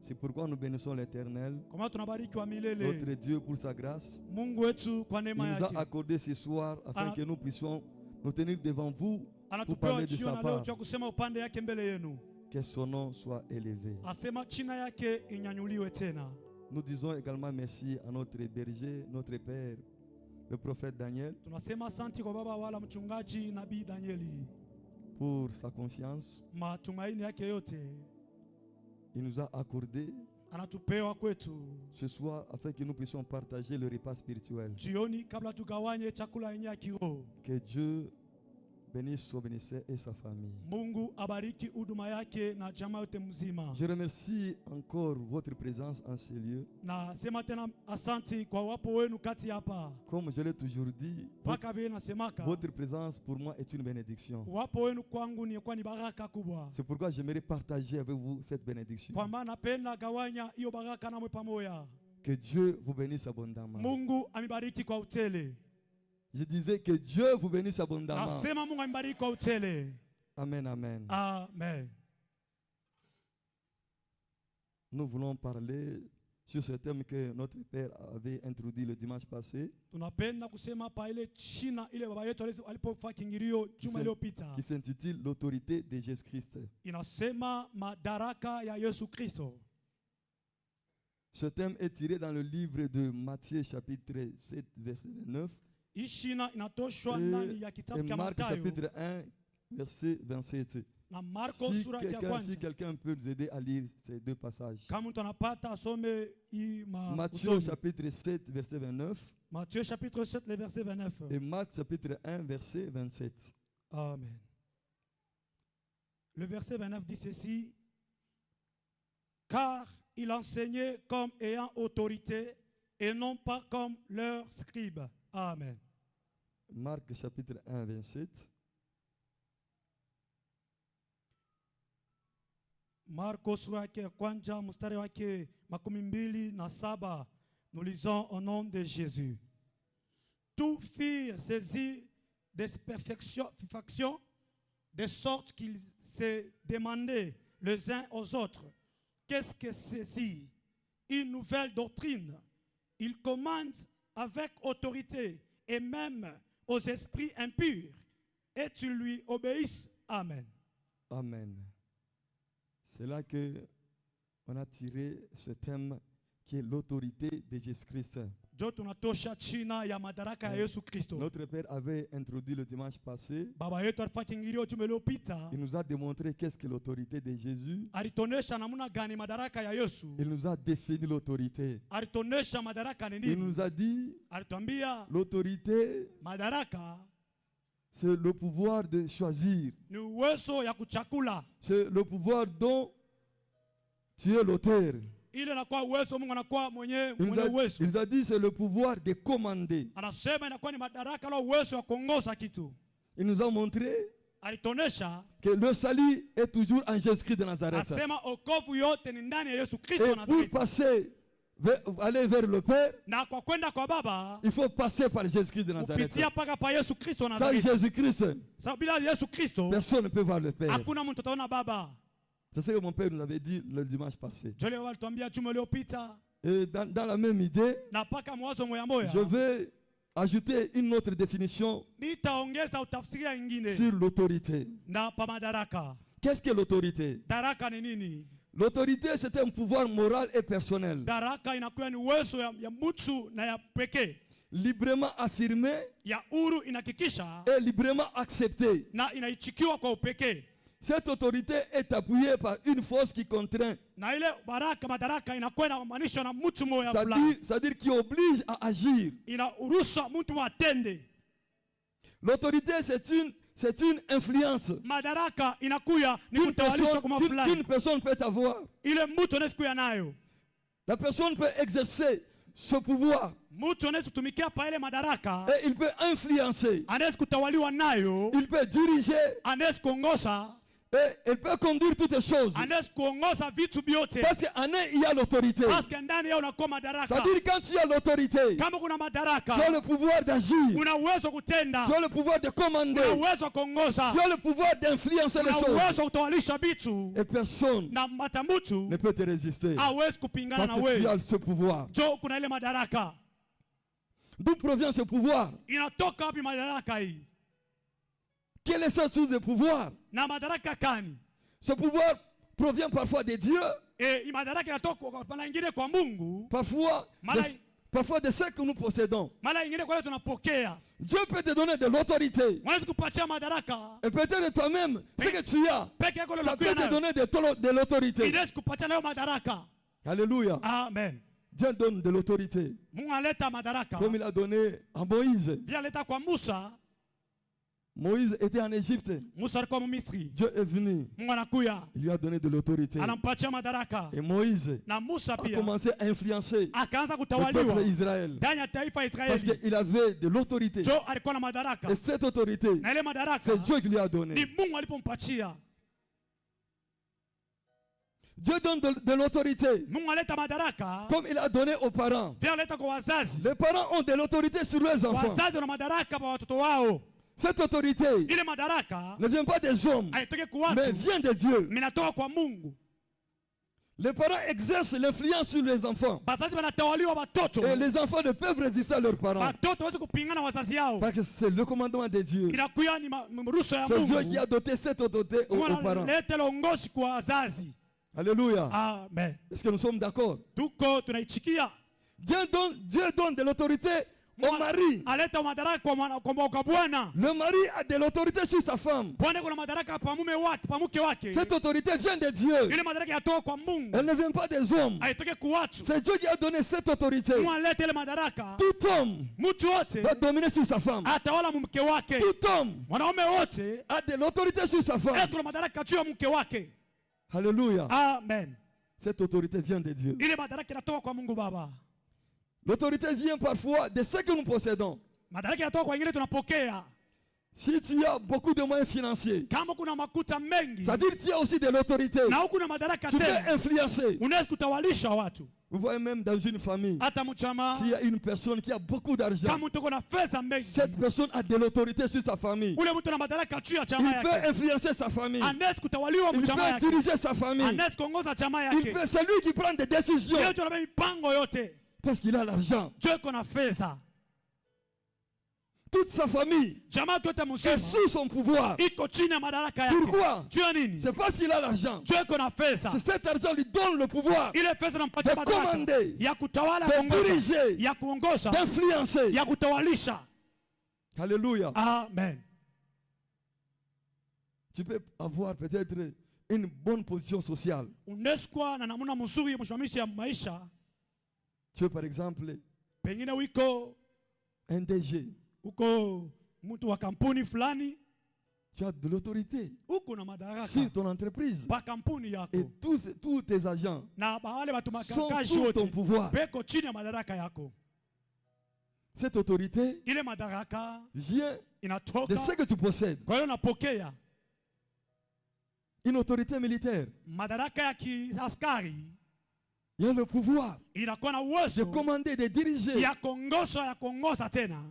C'est pourquoi nous bénissons l'Éternel, Kama tunabariki wa milele notre Dieu, pour sa grâce. Mungu wetu kwa Il neema nous a yake. accordé ce soir afin que nous puissions nous tenir devant vous pour Anatupewa parler de jioni sa na leo part. jua kusema upande yake mbele yenu. Que son nom soit élevé. Asema china yake inyanyuliwe tena. Nous disons également merci à notre berger, notre père, le prophète Daniel, Tunasema asante kwa baba wala mchungaji nabii Danieli. pour sa confiance. Matumaini yake yote Il nous a accordé anatupewa kwetu. ce soir afin que nous puissions partager le repas spirituel. Jioni kabla tugawanye chakula yenye ya kiroho. Que Dieu bénisse son bénisseur et sa famille. Mungu abariki huduma yake na jamaa yote mzima. Je remercie encore votre présence en ces lieux. Na sema tena asante kwa wapo wenu kati hapa. Comme je l'ai toujours dit, Paka vile nasemaka. votre présence pour moi est une bénédiction. Wapo wenu kwangu ni kwa ni baraka kubwa. C'est pourquoi j'aimerais partager avec vous cette bénédiction. Kwa maana napenda gawanya hiyo baraka na mwe pamoja. Que Dieu vous bénisse abondamment. Mungu amibariki kwa utele. Je disais que Dieu vous bénisse abondamment. Nasema Mungu amibariki kwa utele. Amen, amen. Amen. Nous voulons parler sur ce thème que notre Père avait introduit le dimanche passé, Tunapenda kusema pa ile China ile baba yetu alipofanya kingirio juma iliyopita. qui s'intitule l'autorité de Jésus-Christ. Inasema madaraka ya Yesu Kristo. Ce thème est tiré dans le livre de Matthieu chapitre 7 verset 29 Hii China inatoshwa ndani ya et kitabu cha Marc Mathayo chapitre 1 verset 27. na Marko Si sura ya quelqu'un kwanza. peut nous aider à lire ces deux passages. Kama mtu anapata asome hii Matthieu usomi. chapitre 7 verset 29 Matthieu chapitre 7 le verset 29. et Marc chapitre 1 verset 27. Amen. Le verset 29 dit ceci: car il enseignait comme ayant autorité et non pas comme leurs scribes. Amen. Marc chapitre 1 27. Marko sura yake ya kwanza mstari wake 27. Nous lisons au nom de Jésus. Tous firent saisir des perfections de sorte qu'ils se demandaient les uns aux autres: qu'est-ce que ceci? Une nouvelle doctrine. Ils commandent avec autorité et même aux esprits impurs, et tu lui obéisses. Amen. Amen. C'est là que on a tiré ce thème qui est l'autorité de Jésus-Christ. Jo tunatosha china ya madaraka ya Yesu Kristo. Notre Père avait introduit le dimanche passé. Baba yetu alifanya kingirio juma iliyopita. Il nous a démontré qu'est-ce que l'autorité de Jésus. Alitonesha namna gani madaraka ya Yesu. Il nous a défini l'autorité. Alitonesha madaraka ni Il nini. nous a dit Alituambia l'autorité, madaraka c'est le pouvoir de choisir. ni uwezo ya kuchakula. C'est le pouvoir dont tu es l'auteur. Ile inakuwa uwezo Mungu anakuwa mwenye Il uwezo. nous a dit c'est le pouvoir de commander. Anasema inakuwa ni madaraka la uwezo wa kuongoza kitu. Il nous a montré Alitonesha que le salut est toujours en Jésus-Christ de Nazareth. asema okovu yote ni ndani ya Yesu Kristo Et wa pour Nazareti. passer, aller vers le Père, Na kwa kwenda kwa Baba il faut passer par Jésus-Christ de Nazareth. kupitia paka pa Yesu Kristo wa Sans Nazareti. Jésus-Christ, Sababu bila Yesu Kristo personne ne peut voir le Père. hakuna mtu ataona Baba. C'est ce que mon père nous avait dit le dimanche passé. Jole walituambia juma iliyopita Et dans la même idée, na paka mwazo moya moya. je vais ajouter une autre définition Nitaongeza utafsiria ingine sur l'autorité. na pa madaraka. Qu'est-ce que l'autorité? Daraka ni nini? L'autorité, c'est un pouvoir moral et personnel, Daraka inakuwa ni uwezo ya mtu na ya pekee. librement affirmé Ya huru inahakikisha et librement accepté. na inaichikiwa kwa upekee. Cette autorité est appuyée par une force qui contraint, Na ile madaraka inakuwa inamaanisha na mtu mmoja fulani. c'est-à-dire qui oblige à agir. Inaruhusu mtu atende. L'autorité, c'est une influence Madaraka inakuya ni kutawalisha kwa fulani. qu'une personne peut avoir. Ile mtu anaweza kuya nayo. La personne peut exercer ce pouvoir Mtu anaweza kutumikia pa ile madaraka. et il peut influencer, Anaweza kutawaliwa nayo. il peut diriger Anaweza kuongoza. Et elle peut conduire toutes choses. anaweza kuongoza vitu vyote, Parce qu'en elle, il y a l'autorité. parce que ndani yao unakuwa madaraka. C'est-à-dire quand tu as l'autorité, Kama kuna tu madaraka, as le pouvoir d'agir. una uwezo kutenda, Tu as le pouvoir de commander. una uwezo kuongoza, Tu as le pouvoir d'influencer les una choses. uwezo kutawalisha vitu, Et personne na matamutu ne peut te résister. hawezi kupingana Parce na que tu wewe. as ce pouvoir. Jo, kuna ile madaraka. D'où provient ce pouvoir? Inatoka wapi madaraka hii? Quelle est cette source de pouvoir? Na madaraka kani? Ce pouvoir provient parfois de Dieu, Madaraka inatoka kwa mara nyingine kwa Mungu, parfois de ce que nous possédons. mara nyingine kwa ile tunapokea. Dieu peut te donner de l'autorité. Mwezi kupatia madaraka. Et peut-être toi-même, ce que tu as, Peke yako ça peut unakuwa te nayo. donner de l'autorité. Inaweza kupatia nayo madaraka. Alléluia. Amen. Dieu donne de l'autorité. Mungu analeta madaraka. Comme il a donné à Moïse. Pia aleta kwa Musa. Moïse était en Égypte. Musa alikuwa Misri. Dieu est venu. Mungu anakuya. Il lui a donné de l'autorité. Anampatia madaraka. Et Moïse Na Musa a pia commencé à influencer akaanza le kutawaliwa peuple d'Israël. ndani ya taifa ya Parce Israeli. qu'il avait de l'autorité. Jo alikuwa na madaraka. Et cette autorité, Na ile madaraka c'est Dieu qui lui a ni donné. Mungu alipompatia. Dieu donne de l'autorité. Mungu aleta madaraka. Comme il a donné aux parents. Pia aleta kwa wazazi. Les parents ont de l'autorité sur leurs enfants. Wazazi wana madaraka kwa watoto wao. Cette autorité Ile madaraka ne vient pas des hommes, haitoki kwa mais watu, vient de Dieu. minatoka kwa Mungu. Les parents exercent l'influence sur les enfants. Wazazi wanatawaliwa watoto. Et les enfants ne peuvent résister à leurs parents. Watoto hawezi kupingana wazazi yao. Parce que c'est le commandement de Dieu. Inakuya ni ruhusa ya C'est Dieu qui Mungu. a doté cette autorité aux parents. Wanaleta uongozi kwa wazazi. Alléluia. Amen. Est-ce que nous sommes d'accord? Tuko tunaichikia. Dieu donne de l'autorité au mari. Aleta madaraka kwa bwana. Le mari a de l'autorité sur sa femme. Bwana kuna madaraka kwa mume wake, kwa mke wake. Cette autorité vient de Dieu. Ile madaraka yatoka kwa Mungu. Elle ne vient pas des hommes. Haitoki kwa watu. C'est Dieu qui a donné cette autorité. Mungu aleta ile madaraka. Tout homme Mtu wote va dominer sur sa femme. atawala mke wake. Tout homme Mwanaume wote a de l'autorité sur sa femme. kuna madaraka juu ya mke wake. Alléluia. Amen. Cette autorité vient de Dieu. Ile madaraka inatoka kwa Mungu Baba. L'autorité vient parfois de ce que nous possédons. Madaraka yanatoka kwa wengine tunapokea. Si tu as beaucoup de moyens financiers, Kama kuna makuta mengi c'est-à-dire que tu as aussi de l'autorité. na huku na madaraka Tu peux tena, influencer. unaweza kutawalisha watu. Vous voyez même dans une famille, Hata mchama s'il y a une personne qui a beaucoup d'argent, kama mtu kuna fedha mengi, cette personne a de l'autorité sur sa famille. ule mtu na madaraka juu ya chama Il peut yake. influencer sa famille. Anaweza kutawaliwa Il mchama peut yake. diriger sa famille. Anaweza kuongoza chama Il yake. peut, c'est lui qui prend des décisions Yeye anabeba mipango yote. parce qu'il a l'argent. Juu kuna fedha. Toute sa famille Chama yote est mzima sous son pouvoir. iko chini ya madaraka yake. Pourquoi? Juu ya nini? C'est parce qu'il a l'argent. Juu kuna fedha. C'est cet argent lui donne le pouvoir Ile fedha inampatia de madaraka commander, ya kutawala, de kuongoza, diriger, ya kuongoza, d'influencer. ya kutawalisha. Alléluia. Amen. Tu peux avoir peut-être une bonne position sociale. Unaweza kuwa na namna mzuri ya msimamishi ya maisha. Tu es par exemple Pengine wiko un DG. uko mtu wa kampuni fulani, Tu as de l'autorité uko na madaraka sur ton entreprise. pa kampuni yako, Et tous tes agents na wale watu sont makakaji sous ton wote pouvoir. beko chini ya madaraka yako. Cette autorité Ile madaraka vient de inatoka, ce que tu possèdes. kwa hiyo napokea Une autorité militaire. madaraka ya kiaskari, Il y a le pouvoir inakuwa na de uwezo commander, de diriger. ya kuongoza tena.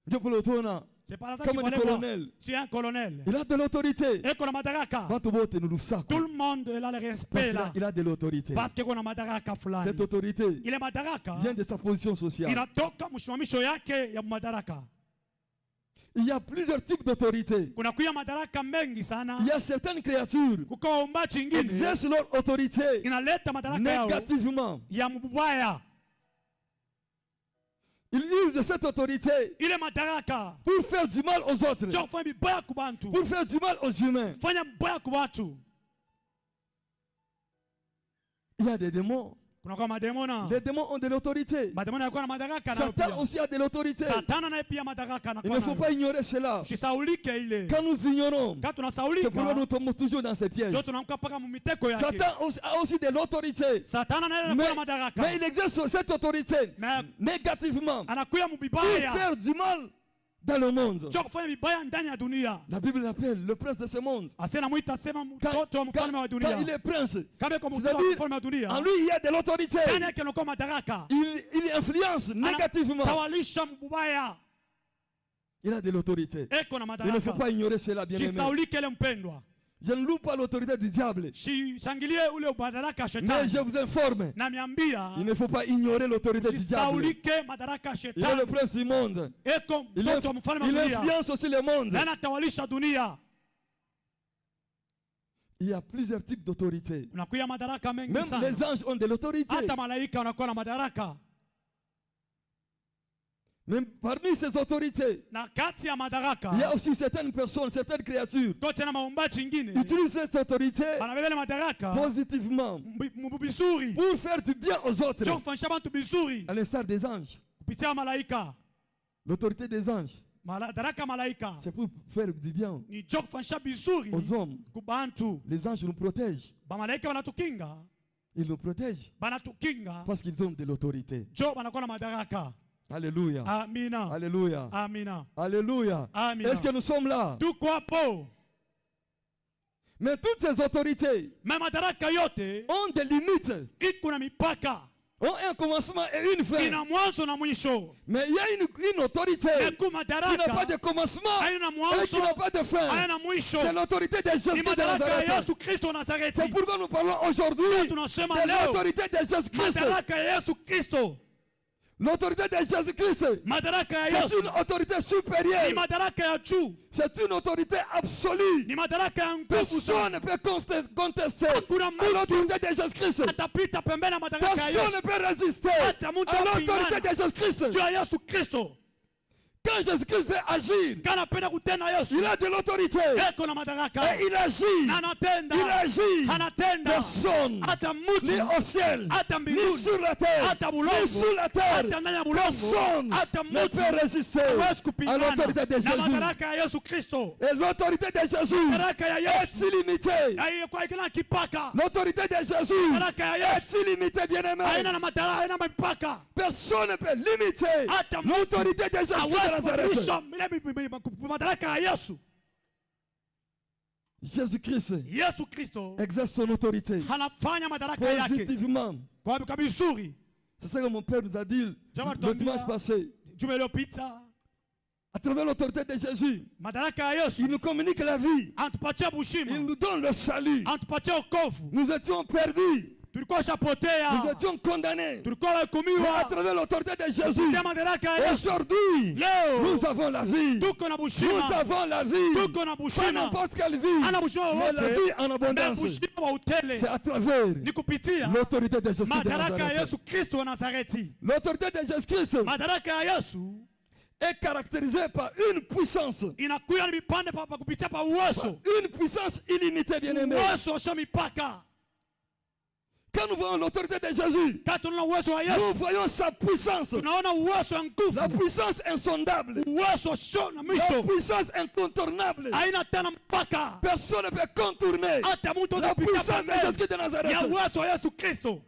Dieu pour le tourner. C'est pas Comme un colonel. C'est un colonel. Il a de l'autorité. Eko na madaraka. Tout Tout le monde a le respect là. il a de l'autorité. Parce que kuna madaraka fulani. Cette autorité Ile madaraka vient de sa position sociale. inatoka msimamisho yake ya madaraka. Il y a plusieurs types d'autorité. Kuna kuya madaraka mengi sana. Il y a certaines créatures Kuko waumbaji qui ingine exercent leur autorité inaleta madaraka yao négativement. ya mbaya. Ils usent de cette autorité Ile madaraka pour faire du mal aux autres, cho kufanya vibaya kwa bantu. pour faire du mal aux humains. Fanya mbaya kwa watu. Il y a des démons. Kuna kwa mademona. Les démons ont de l'autorité. Mademona yako na madaraka na Satan pia. aussi a de l'autorité. Satana naye pia madaraka na Il kwa. ne faut pas ignorer cela. Usisaulike ile. Quand nous ignorons, Quand c'est pourquoi tunasaulika, nous tombons toujours dans ces pièges. ndio tunaanguka paka mumiteko yake. Satan a aussi de l'autorité. Satana naye anakuwa na madaraka. Mais il exerce cette autorité Mais négativement anakuya pour mubibaya faire du mal dans le monde. Njoo kufanya vibaya ndani ya dunia. La Bible l'appelle le prince de ce monde. Asema mwita sema mtoto wa mfalme wa Quand dunia. il est prince, Kama kwa mtoto wa mfalme wa dunia. en lui il y a de l'autorité. Ndani yake kuna madaraka. Il influence négativement. Tawalisha mbaya. Il a de l'autorité. Eko na Il ne madaraka. faut pas ignorer cela, bien aimé. Jisaulike ile mpendwa. Je ne loue pas l'autorité du diable. Shangilie ule madaraka Mais shetani. je vous informe, Na miambia. il ne faut pas ignorer l'autorité du diable. Jisaulike madaraka Il est shetani. le prince du monde. Eko mtoto wa mfalme wa Il dunia. influence aussi le monde. Na anatawalisha dunia. Il y a plusieurs types d'autorité. Unakuya madaraka mengi Même sana. les anges ont de l'autorité. Hata malaika wanakuwa na madaraka. Même parmi ces autorités, Na kati ya madaraka. il y a aussi certaines personnes, certaines créatures Kote na maumbaji ingine. utilisent cette autorité Banabebele madaraka. positivement Bizuri. pour faire du bien aux autres. Njoo kufanyisha bantu bizuri. À l'instar des anges. Kupitia malaika. L'autorité des anges, Madaraka malaika. c'est pour faire du bien Ni njoo kufanyisha bizuri. aux hommes. Kubantu. Les anges nous protègent. Bamalaika banatukinga. Ils nous protègent Banatukinga. parce qu'ils ont de l'autorité. Njoo banakuwa na madaraka. Alléluia. Amina. Alléluia. Amina. Alléluia. Amina. Est-ce que nous sommes là? Tuko hapo. Mais toutes ces autorités Ma madaraka yote ont des limites, iko na mipaka. ont un commencement et une fin. Ina mwanzo na mwisho. Mais il y a une autorité Eku qui n'a pas madaraka. de commencement Haina et qui mwanzo. n'a pas de fin. Haina mwisho. C'est l'autorité de Ni Jésus de madaraka ya Nazareth. Yesu Kristo wa Nazareti. C'est pourquoi nous parlons aujourd'hui Tunasema de leo. l'autorité de Jésus-Christ. Madaraka ya Yesu Kristo. L'autorité de Jésus-Christ, Madaraka ya c'est Yesu. une autorité Ni supérieure. madaraka ya juu. C'est une autorité absolue. Ni madaraka ya nguvu Personne sana. ne peut contester Hakuna mtu l'autorité de Jésus-Christ. atapita pembeni ya madaraka ya Personne Yesu. ne peut résister Hata mtu à l'autorité apingana. de Jésus-Christ. Juu ya Yesu Kristo. Quand Jésus-Christ veut agir, Kana apenda kutenda Yesu. il a de l'autorité. Eko na madaraka. Et il agit. Na anatenda. Il agit. Anatenda. Personne, Hata ni mtu. au ciel, Hata ni mbinguni. sur la terre, Hata ni bulongo. sous la terre. Hata ndani ya bulongo. Personne Hata ne mtu. peut résister Hawezi à kupingana l'autorité de na Jésus. madaraka ya Yesu Kristo. Et l'autorité de Jésus Madaraka ya est Yesu. illimitée. Kwa kila kipaka. L'autorité de Jésus Madaraka ya Yesu. est illimitée, bien-aimé. Haina na madaraka, haina mipaka. Personne ne peut limiter Hata mtu l'autorité de Jésus de hawezi Nazareth. kubadilisha madaraka ya Yesu. Jésus-Christ Yesu Kristo exerce son autorité anafanya madaraka yake positivement. kwa vizuri. C'est ça que mon père nous a dit le dimanche passé. Juma iliyopita, À travers l'autorité de Jésus, madaraka ya il Yesu nous communique la vie. anatupatia Il bushima, nous donne le salut. anatupatia wokovu. Nous étions perdus. Tulikuwa Nous shapotea, étions condamnés. tulikuwa Mais à hukumiwa. travers l'autorité de Jésus, Kupitia madaraka ya Yesu aujourd'hui, leo nous avons la vie. tuko na Nous bushima, avons la vie. tuko na Pas bushima, n'importe quelle vie, ana bushima mais la wote, vie en na abondance. bushima wa utele. C'est à travers Ni kupitia l'autorité de Jésus de madaraka ya Nazareth. Yesu Kristo wa Nazareti. L'autorité de Jésus-Christ Madaraka ya Yesu est caractérisée par une puissance. inakuya ni vipande pa kupitia pa uwezo, Une puissance illimitée, bien-aimé. uwezo usha mipaka. Quand nous voyons l'autorité de Jésus, Kati tunaona uwezo wa nous Yesu, voyons sa puissance. tunaona uwezo wa La nguvu, puissance insondable. uwezo usio na La mwisho, puissance incontournable. haina tena mpaka. Personne ne peut contourner Hata mtu la asipita puissance de Jésus pembeni de ya Nazareth. uwezo wa Yesu Kristo.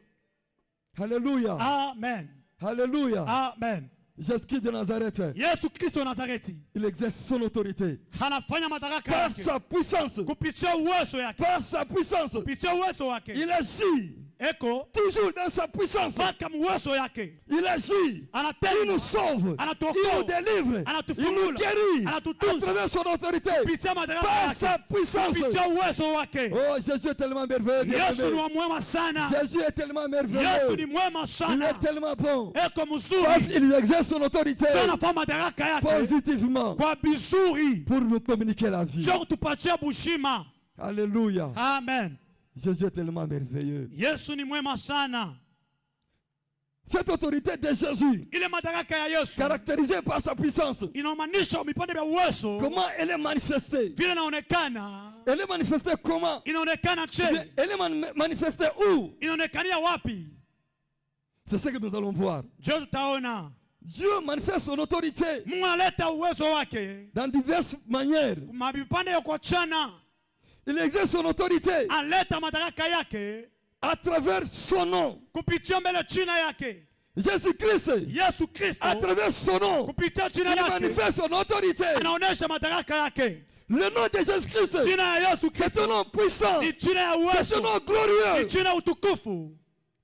Alléluia. Amen. Alléluia. Amen. Jésus de Nazareth, Yesu Kristo wa Nazareti il exerce son autorité anafanya madaraka par yake sa puissance. kupitia uwezo yake, Par sa puissance. kupitia uwezo wake. Il agit Eko toujours dans sa puissance. mpaka uwezo yake Il agit. Il anatenda, nous sauve. anatuokoa, Il nous délivre. Il nous anatufungula, guérit à anatutunza travers son autorité. kupitia madaraka Par yake, sa puissance. kupitia uwezo wake. Oh, Jésus est tellement merveilleux. Yesu ni wa mwema sana. Jésus est tellement Yesu merveilleux. ni mwema Il sana. est tellement bon. Eko Parce mzuri. qu'il exerce son autorité Sio anafanya madaraka yake positivement kwa bizuri. pour nous communiquer la vie. Sio kutupatia bushima. Alléluia. Amen. Jésus est tellement merveilleux. Yesu ni mwema sana. Cette autorité de Jésus, Ile madaraka ya Yesu caractérisée par sa puissance, inamaanisha vipande vya uwezo comment elle est manifestée? vile inaonekana. Elle est manifestée comment? Inaonekana che, Elle est manifestée où? inaonekania wapi? C'est ce que nous allons voir. Je tutaona. Dieu manifeste son autorité Mungu analeta uwezo wake dans diverses manières. mavipande ya kuachana. Il exerce son autorité Aleta madaraka yake à travers son nom. kupitia mbele china yake. Jésus-Christ, Yesu Kristo à travers son nom, kupitia jina il lake manifeste son autorité. anaonesha madaraka yake. Le nom de Jésus-Christ, Jina ya Yesu c'est un Kristo nom puissant. ni jina ya C'est un uwezo, nom ni glorieux. jina ya utukufu.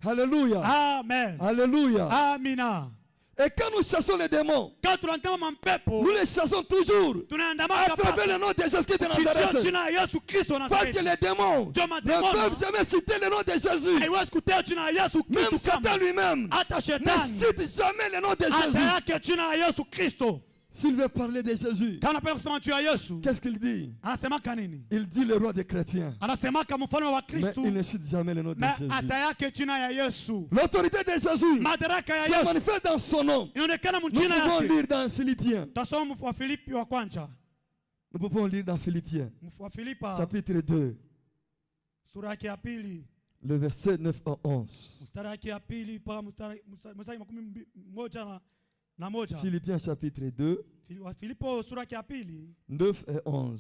Alléluia. Amen. Alléluia. Amina. Et quand nous chassons les démons, Quand tunaandama mampepo nous les chassons toujours tunaandama à travers le nom de Jésus-Christ de kupitia Nazareth. jina ya Yesu Kristo wa Parce que Nazareti. les démons Ndio ne mademoni peuvent jamais citer le nom de Jésus. haiwezi kutea jina ya Yesu Même Kristo Satan kama lui-même hata ne shetani cite jamais le nom de hata Jésus. yake jina ya Yesu Kristo. S'il veut parler de Jésus, Kama anapenda kusema juu ya Yesu qu'est-ce qu'il dit? anasemaka nini? Il dit le roi des chrétiens. Anasemaka mfalme wa Mais Kristo il ne cite jamais le nom de na Jésus. hata yake jina ya Yesu. L'autorité de Jésus Madaraka ya se Yesu manifeste dans son nom. inaonekana Nous mjina pouvons yake. lire dans Philippiens. Tasoma wa Filipi wa kwanza. Nous pouvons lire dans Philippiens, Wa Filipa chapitre 2, sura yake ya pili le verset 9 à 11. mstari yake ya pili mpaka mstari makumi moja na moja. Philippiens chapitre 2, Wa Filipo sura yake ya pili 9 et 11.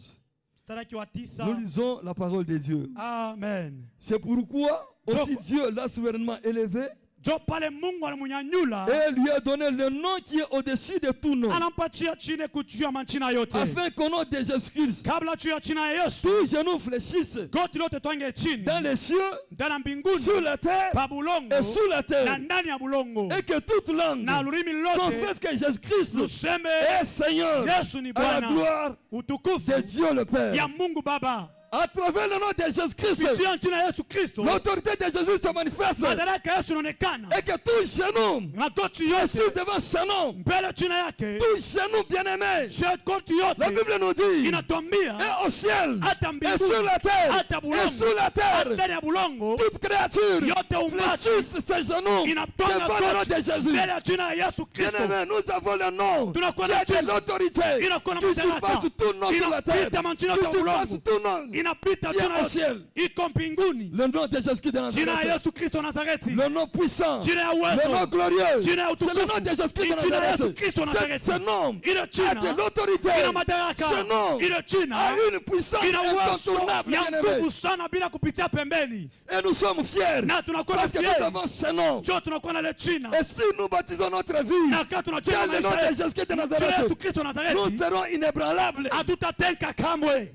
mstari yake wa tisa. Nous lisons la parole de Dieu. Amen. C'est pourquoi aussi Donc- Dieu l'a souverainement élevé Jo pale Mungu alimunyanyula et lui a donné le nom qui est au-dessus de tout nom, anampatia chini kujua majina yote. afin qu'au nom de Jésus-Christ, Kabla juu ya jina ya Yesu tous genoux fléchissent goti lote twange chini dans les cieux, ndani ya mbinguni sur la terre pa bulongo et sous la na terre, ndani ya bulongo et que toute langue na lulimi lote confesse que Jésus-Christ luseme est Seigneur Yesu ni à la Bwana. gloire Utukufu de Dieu le Père. ya Mungu Baba À travers le nom de Jésus-Christ, kupitia jina ya Yesu Kristo l'autorité de Jésus se manifeste madaraka ya Yesu inaonekana. et que tout genou Magoti assis yote devant son nom, mbele jina yake, tout genou bien-aimé, goti la yote Bible nous dit, inatuambia et au ciel, hata et mbinguni sur la terre, hata et bulongo sous la terre, ndani ya bulongo toute créature yote umbaji fléchisse ses genoux inatwanga devant le nom goti de Jésus. mbele ya jina ya Yesu Kristo. Bien-aimé, nous avons le nom Tunakuwa qui na a de jina. l'autorité Inakuwa na qui madaraka. surpasse tout nom sur la terre, Inapita majina qui yote ya surpasse bulongo. tout nom. Inapita Qui est jina au yote ciel. iko mbinguni, Le nom de Jésus-Christ de jina ya Nazareth, Yesu Kristo wa Nazareti, le nom puissant, jina ya le nom uwezo, glorieux, jina ya c'est le nom de utukufu, Jésus-Christ de jina ya Yesu Nazareth. Kristo wa Nazareti. Ce nom Ile a de jina l'autorité. ina madaraka, Ce nom ile jina a une puissance ina uwezo incontournable, ya bien-aimé. nguvu sana bila kupitia pembeni, Et nous sommes fiers na tunakuwa na parce que nous fieri avons ce nom. jo tunakuwa na ile jina, Et si nous baptisons notre vie na kama tunajenga dans le nom maisha de yetu Jésus-Christ de jina ya Nazareth, Yesu Kristo wa nous Nazareti, serons inébranlables. hatutatenka kamwe.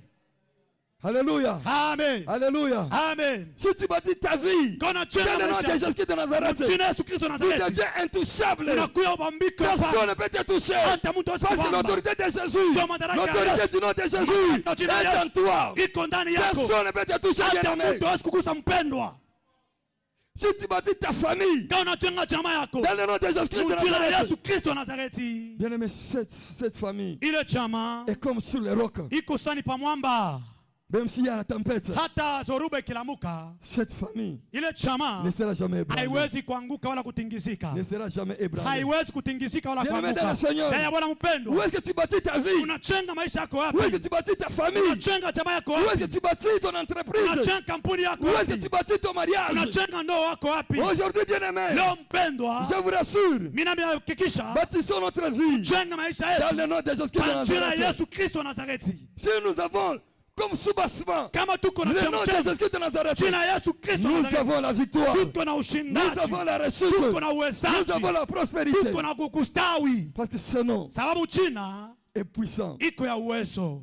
Alléluia. Amen. Alléluia. Amen. Si tu baptises ta vie Kona dans jenga le nom de maisha Jésus-Christ de Nazareth, jina ya Yesu Kristo wa tu Nazareti, deviens intouchable. unakuwa ubambiko Personne hapa, ne peut te toucher. hata mtu hawezi Parce que kubamba. l'autorité de Jésus, Ndio madaraka ya l'autorité Yesu. du nom de Jésus Madaraka ya jina ya est en Yesu. toi. Iko ndani yako, Personne ne peut te toucher, hata bien-aimé. mtu hawezi kugusa mpendwa. Si tu baptises ta famille Kama unajenga jamaa yako dans le nom de Jésus-Christ de jina ya Nazareth, Yesu Kristo wa Nazareti, bien-aimé, cette famille ile jamaa est comme sur les rocs. iko sani pa mwamba, Même s'il y a la tempête, hata zoruba ikilamuka, cette famille ile jamaa ne sera jamais ébranlée. haiwezi kuanguka wala kutingizika, Ne sera jamais ébranlée. haiwezi kutingizika wala Bien-aimé dans kuanguka. le Seigneur, Ndani ya Bwana où mpendwa, est-ce que tu bâtis ta vie? unajenga maisha yako Où est-ce que wapi? tu bâtis ta famille? Unajenga jamaa yako Où est-ce que wapi? tu bâtis ton entreprise? Unajenga kampuni yako Où est-ce que wapi? tu bâtis ton mariage? Unajenga ndoa wako wapi? Aujourd'hui, bien-aimé, Leo mpendwa, je vous rassure, mimi nimehakikisha bâtissons notre vie jenga maisha dans yetu le nom de Jésus-Christ de kwa jina la Nazareth. Yesu Kristo wa Nazareti. Si nous avons comme sous-bassement Kama tuko na le nom de chemchemi Jésus-Christ de Nazareth, jina la Yesu Kristo wa nous Nazareti, avons la victoire, tuko na nous ushindaji, avons la réussite, tuko na nous uwezaji, avons la prospérité. tuko na kukustawi, Parce que ce nom sababu jina est puissant. iko ya uwezo.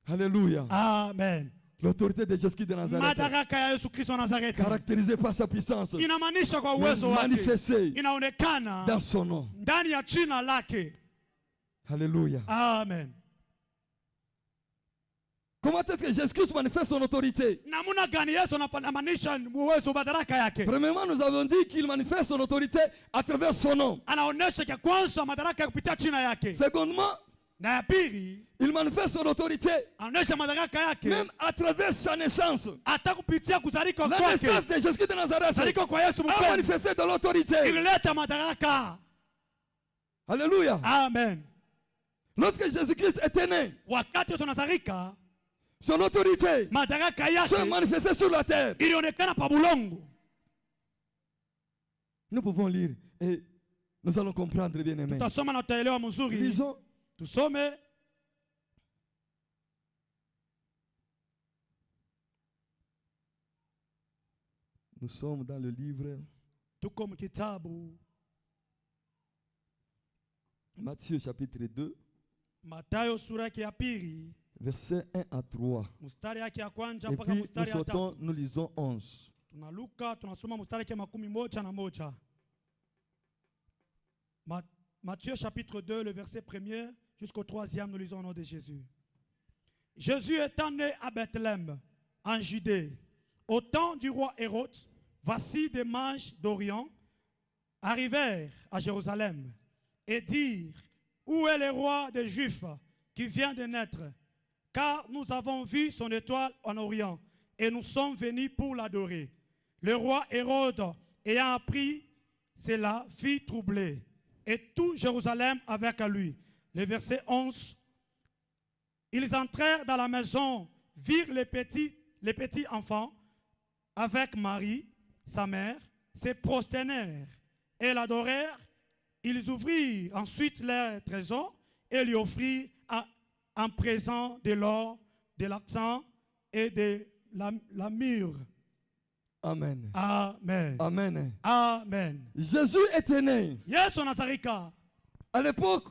Alléluia. Amen. L'autorité de Jésus-Christ de Nazareth, Madaraka ya Yesu Kristo wa Nazareti caractérisée par sa puissance, inamaanisha kwa mais uwezo wake, manifestée inaonekana dans son nom. ndani ya jina lake. Alléluia. Amen. Comment est-ce que Jésus-Christ manifeste son autorité? Namuna gani Yesu anamaanisha uwezo madaraka yake? Premièrement, nous avons dit qu'il manifeste son autorité à travers son nom. Anaonesha kwa kwanza madaraka ya kupitia jina yake, Secondement, na ya pili il manifeste son autorité anaonesha madaraka yake même à travers sa naissance. hata kupitia kuzalika La kwake. naissance de Jésus-Christ de Nazareth Kuzalika kwa Yesu a mpendwa manifesté de l'autorité. ilileta madaraka. Alléluia. Amen. Lorsque Jésus-Christ était né, Wakati Yesu anazalika, son autorité madaraka se yake manifestait sur la terre. ilionekana pa bulongo. Nous pouvons lire et nous allons comprendre, bien aimé. Tutasoma na tutaelewa mzuri. Lisons Tusome Nous sommes dans le livre tuko mkitabu Matthieu chapitre 2, Mathayo sura yake ya pili versets 1 à 3. mstari yake ya kwanza Et mpaka puis nous mstari ya sautons, tatu. nous lisons 11. Tunaluka tunasoma mstari yake 11. Matthieu chapitre 2, le verset 1er jusqu'au 3e, nous lisons au nom de Jésus. Jésus étant né à Bethléem, en Judée, au temps du roi Hérode, voici des mages d'Orient arrivèrent à Jérusalem et dirent: où est le roi des Juifs qui vient de naître? Car nous avons vu son étoile en Orient et nous sommes venus pour l'adorer. Le roi Hérode, ayant appris cela, fut troublé, et tout Jérusalem avec lui. Le verset 11. Ils entrèrent dans la maison, virent les petits enfants avec Marie, sa mère, se prosternèrent et l'adorèrent. Ils ouvrirent ensuite leurs trésors et lui offrirent en présent de l'or, de l'argent et de la myrrhe. Amen. Amen. Amen. Amen. Jésus était né. Yesu Nazarika. À l'époque,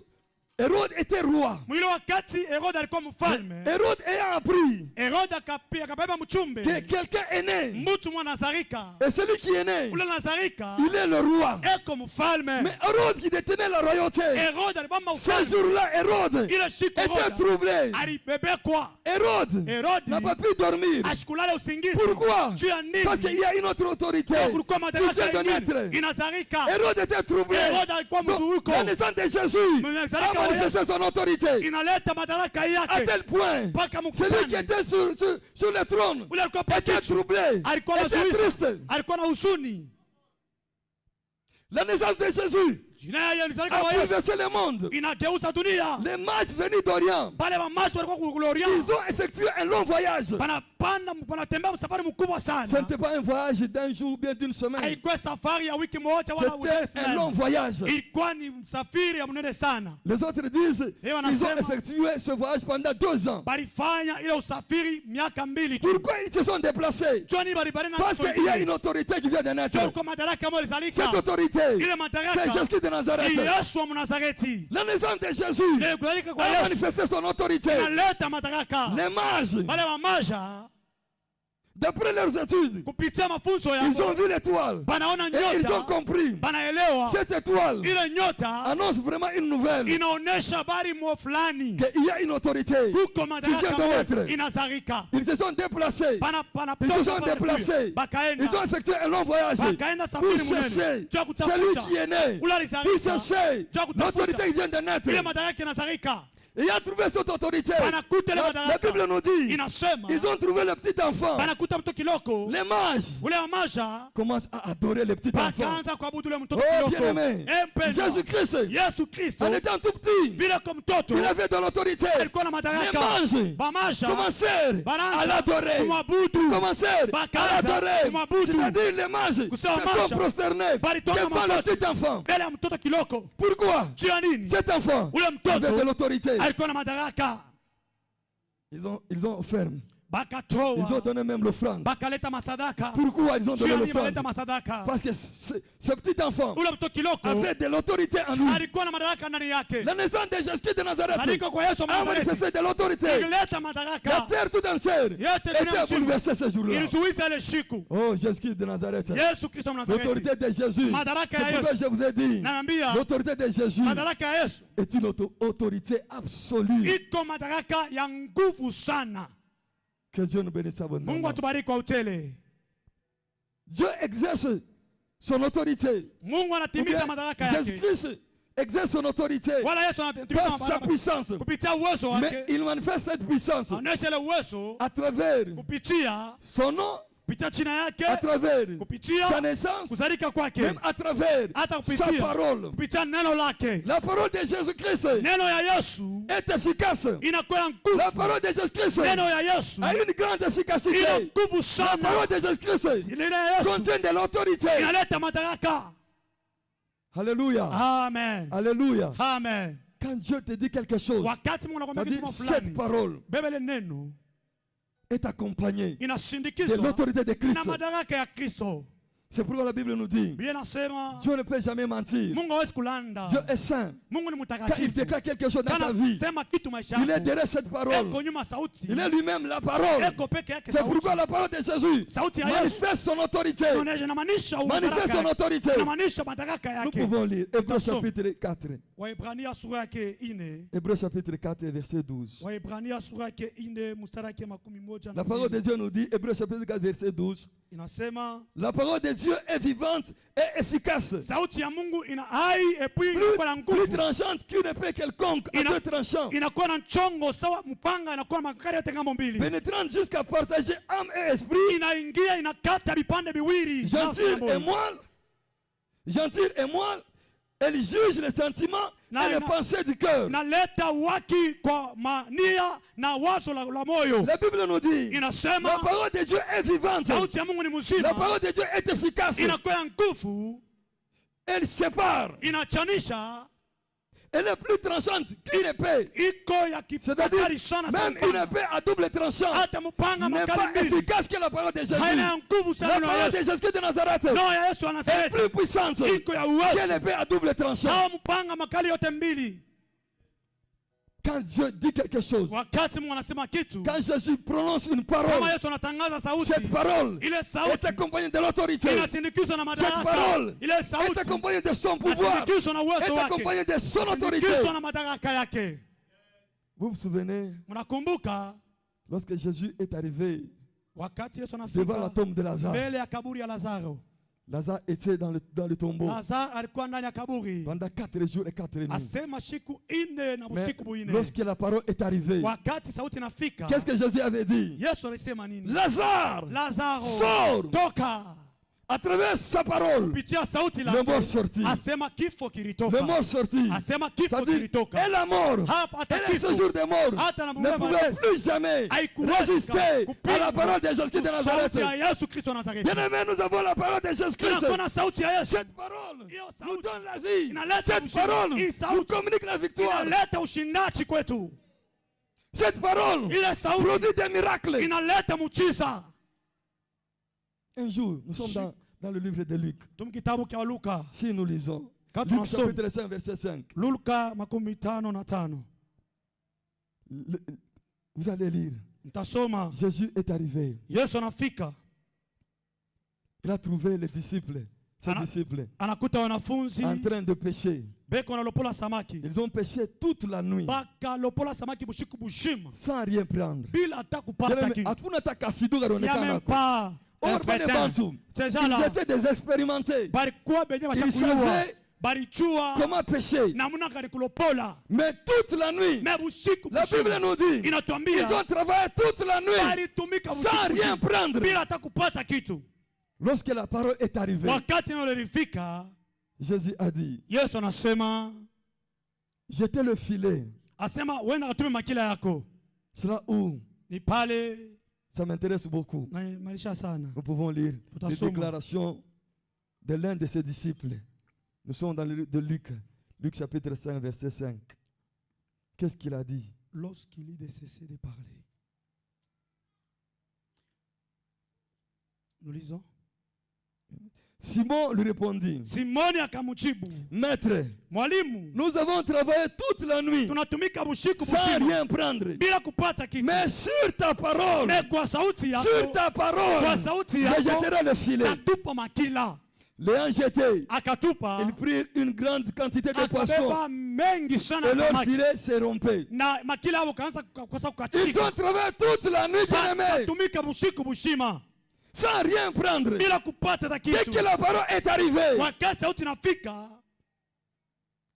Hérode était roi. Mwili wakati Herode alikuwa mfalme. Hérode ayant appris Herode akabeba mchumbe. que quelqu'un est né, Mtu mwa Nazarika. et celui qui est né, Ule Nazarika il est le roi. eko mfalme. Mais Hérode qui détenait la royauté, Herode alibamba ce ufalme. jour-là, Hérode Ile siku était Herode troublé. alibebekwa. Hérode Herode n'a pas pu dormir. ashikulale usingizi. Pourquoi? Juu ya nini? Parce qu'il y a une autre autorité Kulikuwa qui madaraka vient de ingine. naître. Inazarika. Hérode était troublé. Hérode alikuwa Donc, mzuuko. la naissance de Jésus Nazarika a wa manifesté son autorité. Inaleta madaraka À yake. tel point, Mpaka celui qui mkutano. était sur le trône Ule alikuwa était pakichwa. troublé, Alikuwa était nazuisa. triste. Alikuwa na huzuni. La naissance de Jésus Jina ya Nazarika a wa Yesu bouleversé le monde. inageuza dunia. Les mages venus d'Orient, Pale mamashi walikuwa kuloria. ils ont effectué un long voyage. Wanatembea msafari mkubwa Ce sana. n'était pas un voyage d'un jour ou bien d'une semaine. Haikuwa safari ya wiki moja wala C'était un long voyage. ilikuwa ni msafiri ya mnene sana. Les autres disent Et on ils ont asema- effectué ce voyage pendant 2 ans. Balifanya ile usafiri miaka mbili tu. Pourquoi ils se sont déplacés? Joni balibali na Parce qu'il y a une autorité qui vient de naître. Joni kwa madaraka ambayo ilizalika. Cette autorité, Ile c'est madaraka Jésus de ni Nazareth. Yesu wa Mnazareti. La naissance de Jésus Ile kuzalika kwa a Yesu manifesté son autorité. inaleta madaraka. Les mages, Wale mamaja d'après leurs études, kupitia mafunzo ils ont yao vu l'étoile banaona et ils ont nyota, compris. banaelewa Cette étoile ile nyota annonce vraiment une nouvelle, inaonesha habari mwa fulani. qu'il y a une autorité. Kuko madaraka Qui vient de moja naître. inazarika. Ils se sont déplacés. Ils se sont déplacés. Ils ont Bakaenda effectué un long voyage bakaenda pour safari chercher munene juu ya celui kutafuta qui est né, ule pour alizalika chercher juu ya l'autorité kutafuta qui vient de naître. ile madaraka inazalika. Et a trouvé cette autorité. Banakuta ile La madaraka Bible nous dit, inasema ils ont trouvé le petit enfant. banakuta mtoto kiloko Les mages ule amaja commencent à adorer le petit enfant. bakaanza kuabudu ule mtoto Oh, kiloko. bien-aimé, Mpendwa, Jésus-Christ, Yesu Kristo en étant tout petit, vile kwa mtoto il avait de l'autorité. alikuwa na Les madaraka. mages Bamaja commencèrent banaanza à l'adorer. kumwabudu. Commencèrent à Bakaanza l'adorer. kumwabudu. C'est-à-dire les mages se Kusema sont maja, prosternés balitonga devant le magoti. petit enfant. mbele ya mtoto kiloko. Pourquoi? Juu ya nini? Cet enfant Ule avait de mtoto l'autorité. alikuwa na madaraka. Ils ont offert. Ils ont Bakatoa donné même l'offrande. bakaleta masadaka. Pourquoi ils ont Juu donné ya nini l'offrande? baleta masadaka? Parce que ce petit enfant Ule mtoto kiloko avait de l'autorité en lui. alikuwa na madaraka ndani yake. La naissance de Jésus de Nazareth Aliko kwa Yesu wa a Nazareti manifesté de l'autorité. ilileta La madaraka. terre tout entière Yote dunia était mzima bouleversée ce jour-là. ilizuiza ile siku. Oh, Jésus de Nazareth. Yesu Kristo wa Nazareti. L'autorité de Jésus. Madaraka ya C'est pourquoi Yesu. je vous ai dit, Naambia l'autorité de Jésus madaraka ya Yesu est une autorité absolue. iko madaraka ya nguvu sana. Que Dieu nous bénisse Mungu abondamment. atubariki kwa utele. Dieu exerce son autorité. Mungu Ou anatimiza bien madaraka Jésus yake. Christ exerce son autorité Wala Yesu anatimiza par sa madaraka puissance. kupitia uwezo Mais wake. il manifeste cette puissance Anaonyesha ile uwezo à travers kupitia son nom, kupitia jina à yake, travers kupitia sa naissance, kuzalika kwake, même à travers hata sa kupitia parole. kupitia neno lake. La parole de Jésus-Christ Neno ya Yesu est efficace. inakuwa ya La nguvu. parole de Jésus-Christ Neno ya Yesu a une grande ina efficacité. nguvu La sana. parole de Jésus-Christ Neno ya Yesu contient de l'autorité. inaleta madaraka. Alléluia. Amen. Alléluia. Amen. Quand Dieu te dit quelque chose, Wakati Mungu anakuambia c'est-à-dire kitu cette fulani, parole bebe ile neno est accompagnée de inasindikizwa l'autorité de na Christ. madaraka ya Kristo. C'est pourquoi la Bible nous dit, Biblia inasema Dieu ne peut jamais mentir. Mungu hawezi kulanda. Dieu est saint. Mungu ni Quand il mtakatifu. déclare quelque chose dans ta Kana vie, sema kitu maisha il est yako. derrière cette parole. Eko nyuma sauti. Il est lui-même la parole. Eko peke yake C'est sauti. pourquoi la parole de Jésus Sauti ya Yesu manifeste son autorité. inamaanisha Manifeste son ubaraka. autorité. Inamaanisha madaraka Nous yake. pouvons lire Hébreux Tutasoma. chapitre 4. Waebrania sura yake 4. Hébreux chapitre 4 verset 12. Waebrania sura yake 4 mstari yake 11. La parole de Dieu nous dit, Hébreux chapitre 4 verset 12, Inasema la parole de Dieu est vivante et efficace, sauti ya Mungu ina hai epi plus, inakuwa na plus nguvu. tranchante qu'une épée quelconque à deux tranchants, Inakuwa na nchongo sawa mpanga, inakuwa na makali yote ngambo mbili. pénétrante jusqu'à partager âme et esprit, Inaingia inakata vipande viwili. gentil et moelle, gentil et moelle, elle juge les sentiments et les pensées du cœur. Naleta waki kwa mania na wazo la moyo. La Bible nous dit, Inasema la parole de Dieu est vivante, sauti ya Mungu ni la mzima. parole de Dieu est efficace, Inakuwa ya nguvu, elle sépare, inachanisha, elle est plus tranchante qu'une épée. iko ya C'est-à-dire, kipakali sana même sana. une épée à double tranchant Hata mpanga n'est makali pas mbili. efficace que la parole de Jésus. Haina nguvu La sana na parole de Yesu. Jésus de Nazareth No ya Yesu est anasema plus puissante iko ya que uwezo. l'épée à double tranchant. Sawa mpanga makali yote mbili. Quand Dieu dit quelque chose, Wakati Mungu anasema kitu, quand Jésus prononce une kama parole, Yesu anatangaza sauti, cette parole ile est sauti accompagnée de l'autorité, inasindikizwa na cette madaraka. parole Ile est sauti accompagnée de son pouvoir, inasindikizwa na est uwezo wake. accompagnée de son autorité. Inasindikizwa na madaraka yake. Vous vous souvenez, Mnakumbuka lorsque Jésus est arrivé wakati Yesu devant la anafika tombe de Lazare, mbele ya kaburi ya Lazaro. Lazare était dans le tombeau Lazaro alikuwa ndani ya kaburi. pendant 4 jours et 4 nuits. Asema siku 4 na Mais usiku buine. lorsque la parole est arrivée, Wakati sauti inafika, qu'est-ce que Jésus avait dit? Yesu alisema nini? Lazare, Lazaro, sors! toka. À travers sa parole, Kupitia sauti le mort lake sortit. asema kifo kilitoka. Le mort sortit. Asema kifo Ça dit, kilitoka. et la mort, Hapa hata et le kifo séjour des morts hata na ne Mungu pouvait plus jamais haikuweza résister à la kupinga parole de Jésus de Nazareth. sauti ya Yesu Kristo wa Nazareti. Bien-aimés, nous avons la parole de Jésus-Christ. Tunakuwa na sauti ya Yesu. Cette parole Hiyo nous sauti donne la vie. inaleta Cette ushindi. parole Hii sauti nous communique la victoire. inaleta ushindaji kwetu. Cette parole Ile sauti produit des miracles. inaleta muujiza. Un jour, nous sommes dans le livre de Luc. Tum kitabu cha Luka. Si nous lisons, Quand Luc on sort- chapitre 5, verset 5. Luka 15:5. Vous allez lire. Mtasoma. Jésus est arrivé. Yesu anafika. Il a trouvé les disciples, ses Ana- disciples, Anakuta wanafunzi en train de pêcher. beko nalopola samaki. Ils ont pêché toute la nuit Baka lopola samaki bushiku bushima. sans rien prendre. Bila hata kupata Bien-aimés, kitu. hakuna hata kafidu kaonekana Ya hapo. mempa. Wale bantu, ils étaient des expérimentés. Balikuwa benye Ils bashakuyua. savaient Balijua comment pêcher. namna gani kulopola. Mais toute la nuit, Me bushiku la Bible bushima. nous dit, ils Inatuambia ont travaillé toute la nuit balitumika sans bushiku rien bushima. prendre. Bila hata kupata kitu. Lorsque la parole est arrivée, Wakati nalo lilifika, Jésus a dit, Yesu anasema, jetez le filet. asema wenda katume makila yako. C'est là où Ni pale ça m'intéresse beaucoup. na maisha sana. Nous pouvons lire les Tutasoma. déclarations de l'un de ses disciples. Nous sommes dans le livre de Luc, Luc chapitre 5, verset 5. Qu'est-ce qu'il a dit? Lorsqu'il eut cessé de parler. Nous lisons. Simon lui répondit, Simoni akamjibu, Maître, mwalimu, nous avons travaillé toute la nuit tunatumika bushiku sans bushima rien prendre. bila kupata kitu. Mais sur ta parole, Me kwa sauti sur yako, ta parole, kwa sauti je yako jetterai le filet. tatupa makila. L'ayant jeté, Akatupa, ils prirent une grande quantité de poissons akabeba mengi sana et leur samaki. filet se rompait. Na makila hapo kaanza kukosa Ils kukachika. ont travaillé toute la nuit, bien-aimés, Tumika bushiku bushima sans rien prendre. bila kupata hata Dès kitu. que la parole est arrivée, Wakati sauti inafika,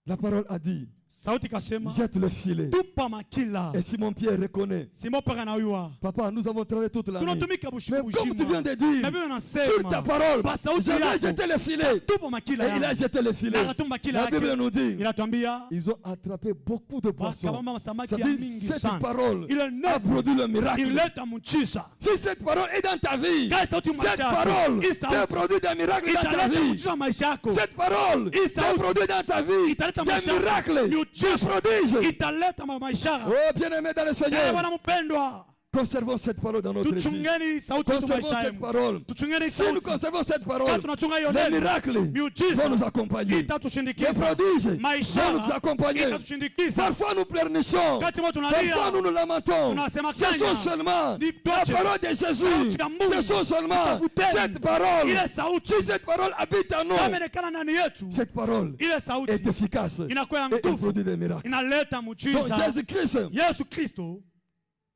la parole a dit, sauti kasema, jette le filet. tupa makila. Et Simon Pierre reconnaît, Simon paka na uyua. Papa, nous avons travaillé toute la nuit. Tunatumika Mais bushiku comme tu viens bushima. de dire, Na vile sur ta unasema, parole, Ba sauti j'avais yako. jeté le filet. tupa makila Et il a ya. jeté le filet. Na akatuma makila La Bible yake. nous dit, Inatuambia, ils ont attrapé beaucoup de poissons. wakabamba samaki ya C'est-à-dire, mingi cette sana. parole Ile a neno produit le miracle. ileta muujiza. Si cette parole est dans ta vie, Kai sauti cette maisha yako. parole Hii peut sauti produire des miracles dans ta italeta vie. muujiza maisha yako. Cette parole Hii peut sauti produire dans ta vie italeta des maisha yako. miracles, des Miujiza prodiges. italeta maisha. Oh, bien-aimé dans le Seigneur, Bwana mpendwa, Conservons cette parole dans notre vie. tuchungeni sauti yetu Conservons maisha cette yenu. parole. Tuchungeni Si nous sauti. conservons cette parole, Kama tunachunga hiyo les neno, miracles vont miujiza nous accompagner. Les itatushindikiza. prodiges vont Maisha nous accompagner. itatushindikiza. Parfois nous pleurnichons. Wakati moja Parfois tunalia, nous nous lamentons. tunasema Ce sont kanya. seulement Ni la toche. parole de Jésus. Sauti ya Mungu. Ce sont seulement Tafuteni. cette parole. Ile sauti. Si cette parole habite en nous, kama inekana ndani yetu, cette parole ile sauti est efficace inakuwa ya et elle nguvu, produit des miracles. inaleta Donc muujiza. Jésus-Christ, Yesu Kristo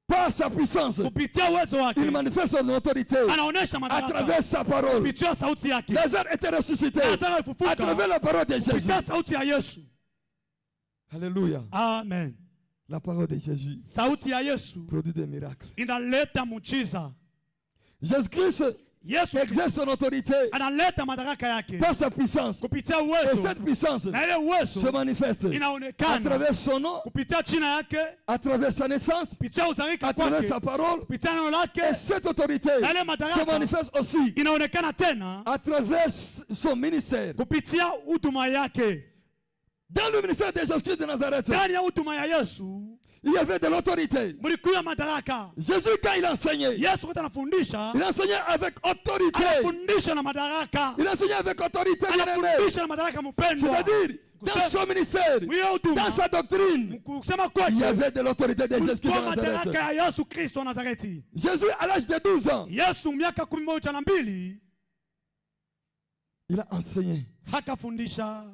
par sa puissance, kupitia uwezo wake il manifeste son autorité anaonesha à madaraka travers sa parole. kupitia sauti yake. Lazare était ressuscité Lazaro à alifufuka travers la parole de Jésus. kupitia sauti ya Yesu. Alléluia. Amen. La parole de Jésus Sauti ya Yesu produit des miracles. inaleta muujiza. Jésus-Christ Yesu exerce son autorité analeta madaraka yake par sa puissance. kupitia Et uwezo, cette puissance na ile se uwezo manifeste à inaonekana travers son nom, kupitia jina yake, à travers sa naissance, kupitia uzalika à travers kwake, sa parole. kupitia neno Et lake, cette autorité na ile se madaraka manifeste aussi inaonekana tena à travers son ministère. kupitia huduma yake. Dans le ministère de Jésus-Christ de Nazareth, Ndani ya huduma ya Yesu il y avait de l'autorité. mlikuwa madaraka. Jésus, quand il enseignait, Yesu wakati anafundisha, il enseignait avec autorité. anafundisha na madaraka, Il enseignait avec autorité, bien-aimé. anafundisha na madaraka mpendwa. C'est-à-dire, dans son ministère, Mwiyo huduma, dans sa doctrine, kusema il y kwake avait de l'autorité de Jésus-Christ kulikuwa de Nazareth. madaraka ya Yesu Kristo wa Nazareti. Jésus, à l'âge de 12 ans, Yesu miaka 12 il a enseigné akafundisha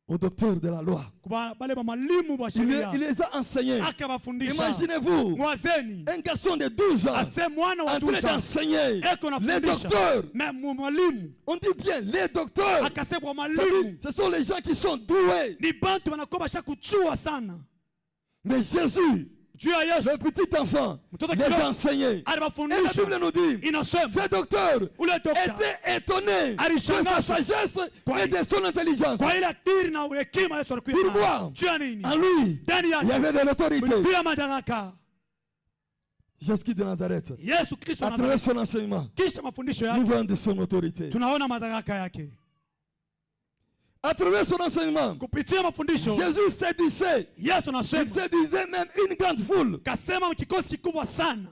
aux docteurs de la loi. kwa bale ba mwalimu wa Il sheria, les a enseignés. akawafundisha. Imaginez-vous, Mwazeni un garçon de 12 ans ase mwana wa en train 12 ans d'enseigner. eko Les nafundisha, docteurs, na mwalimu on dit bien les docteurs, akasema kwa c'est-à-dire, mwalimu ce sont les gens qui sont doués. ni bantu wanakuwa bashakuchua sana. Mais Jésus, Juu ya Yesu le petit enfant, mtoto les a kidogo enseignés. Et la alibafundisha, Bible nous dit, inasema ces docteurs ule dokta étaient étonnés de sa alishangazwa sagesse et de son intelligence. kwa ile akili na hekima Yesu alikuwa Pourquoi? nayo. Juu ya nini? En lui, Ndani il y yake avait de l'autorité. pia madaraka. Jésus de Nazareth, Yesu Kristo à na travers son enseignement, kisha mafundisho nous yake voyons de son autorité. tunaona madaraka yake. À travers son enseignement, Kupitia mafundisho Jésus séduisait. Yesu Il anasema séduisait même une grande foule. kasema kikosi kikubwa sana.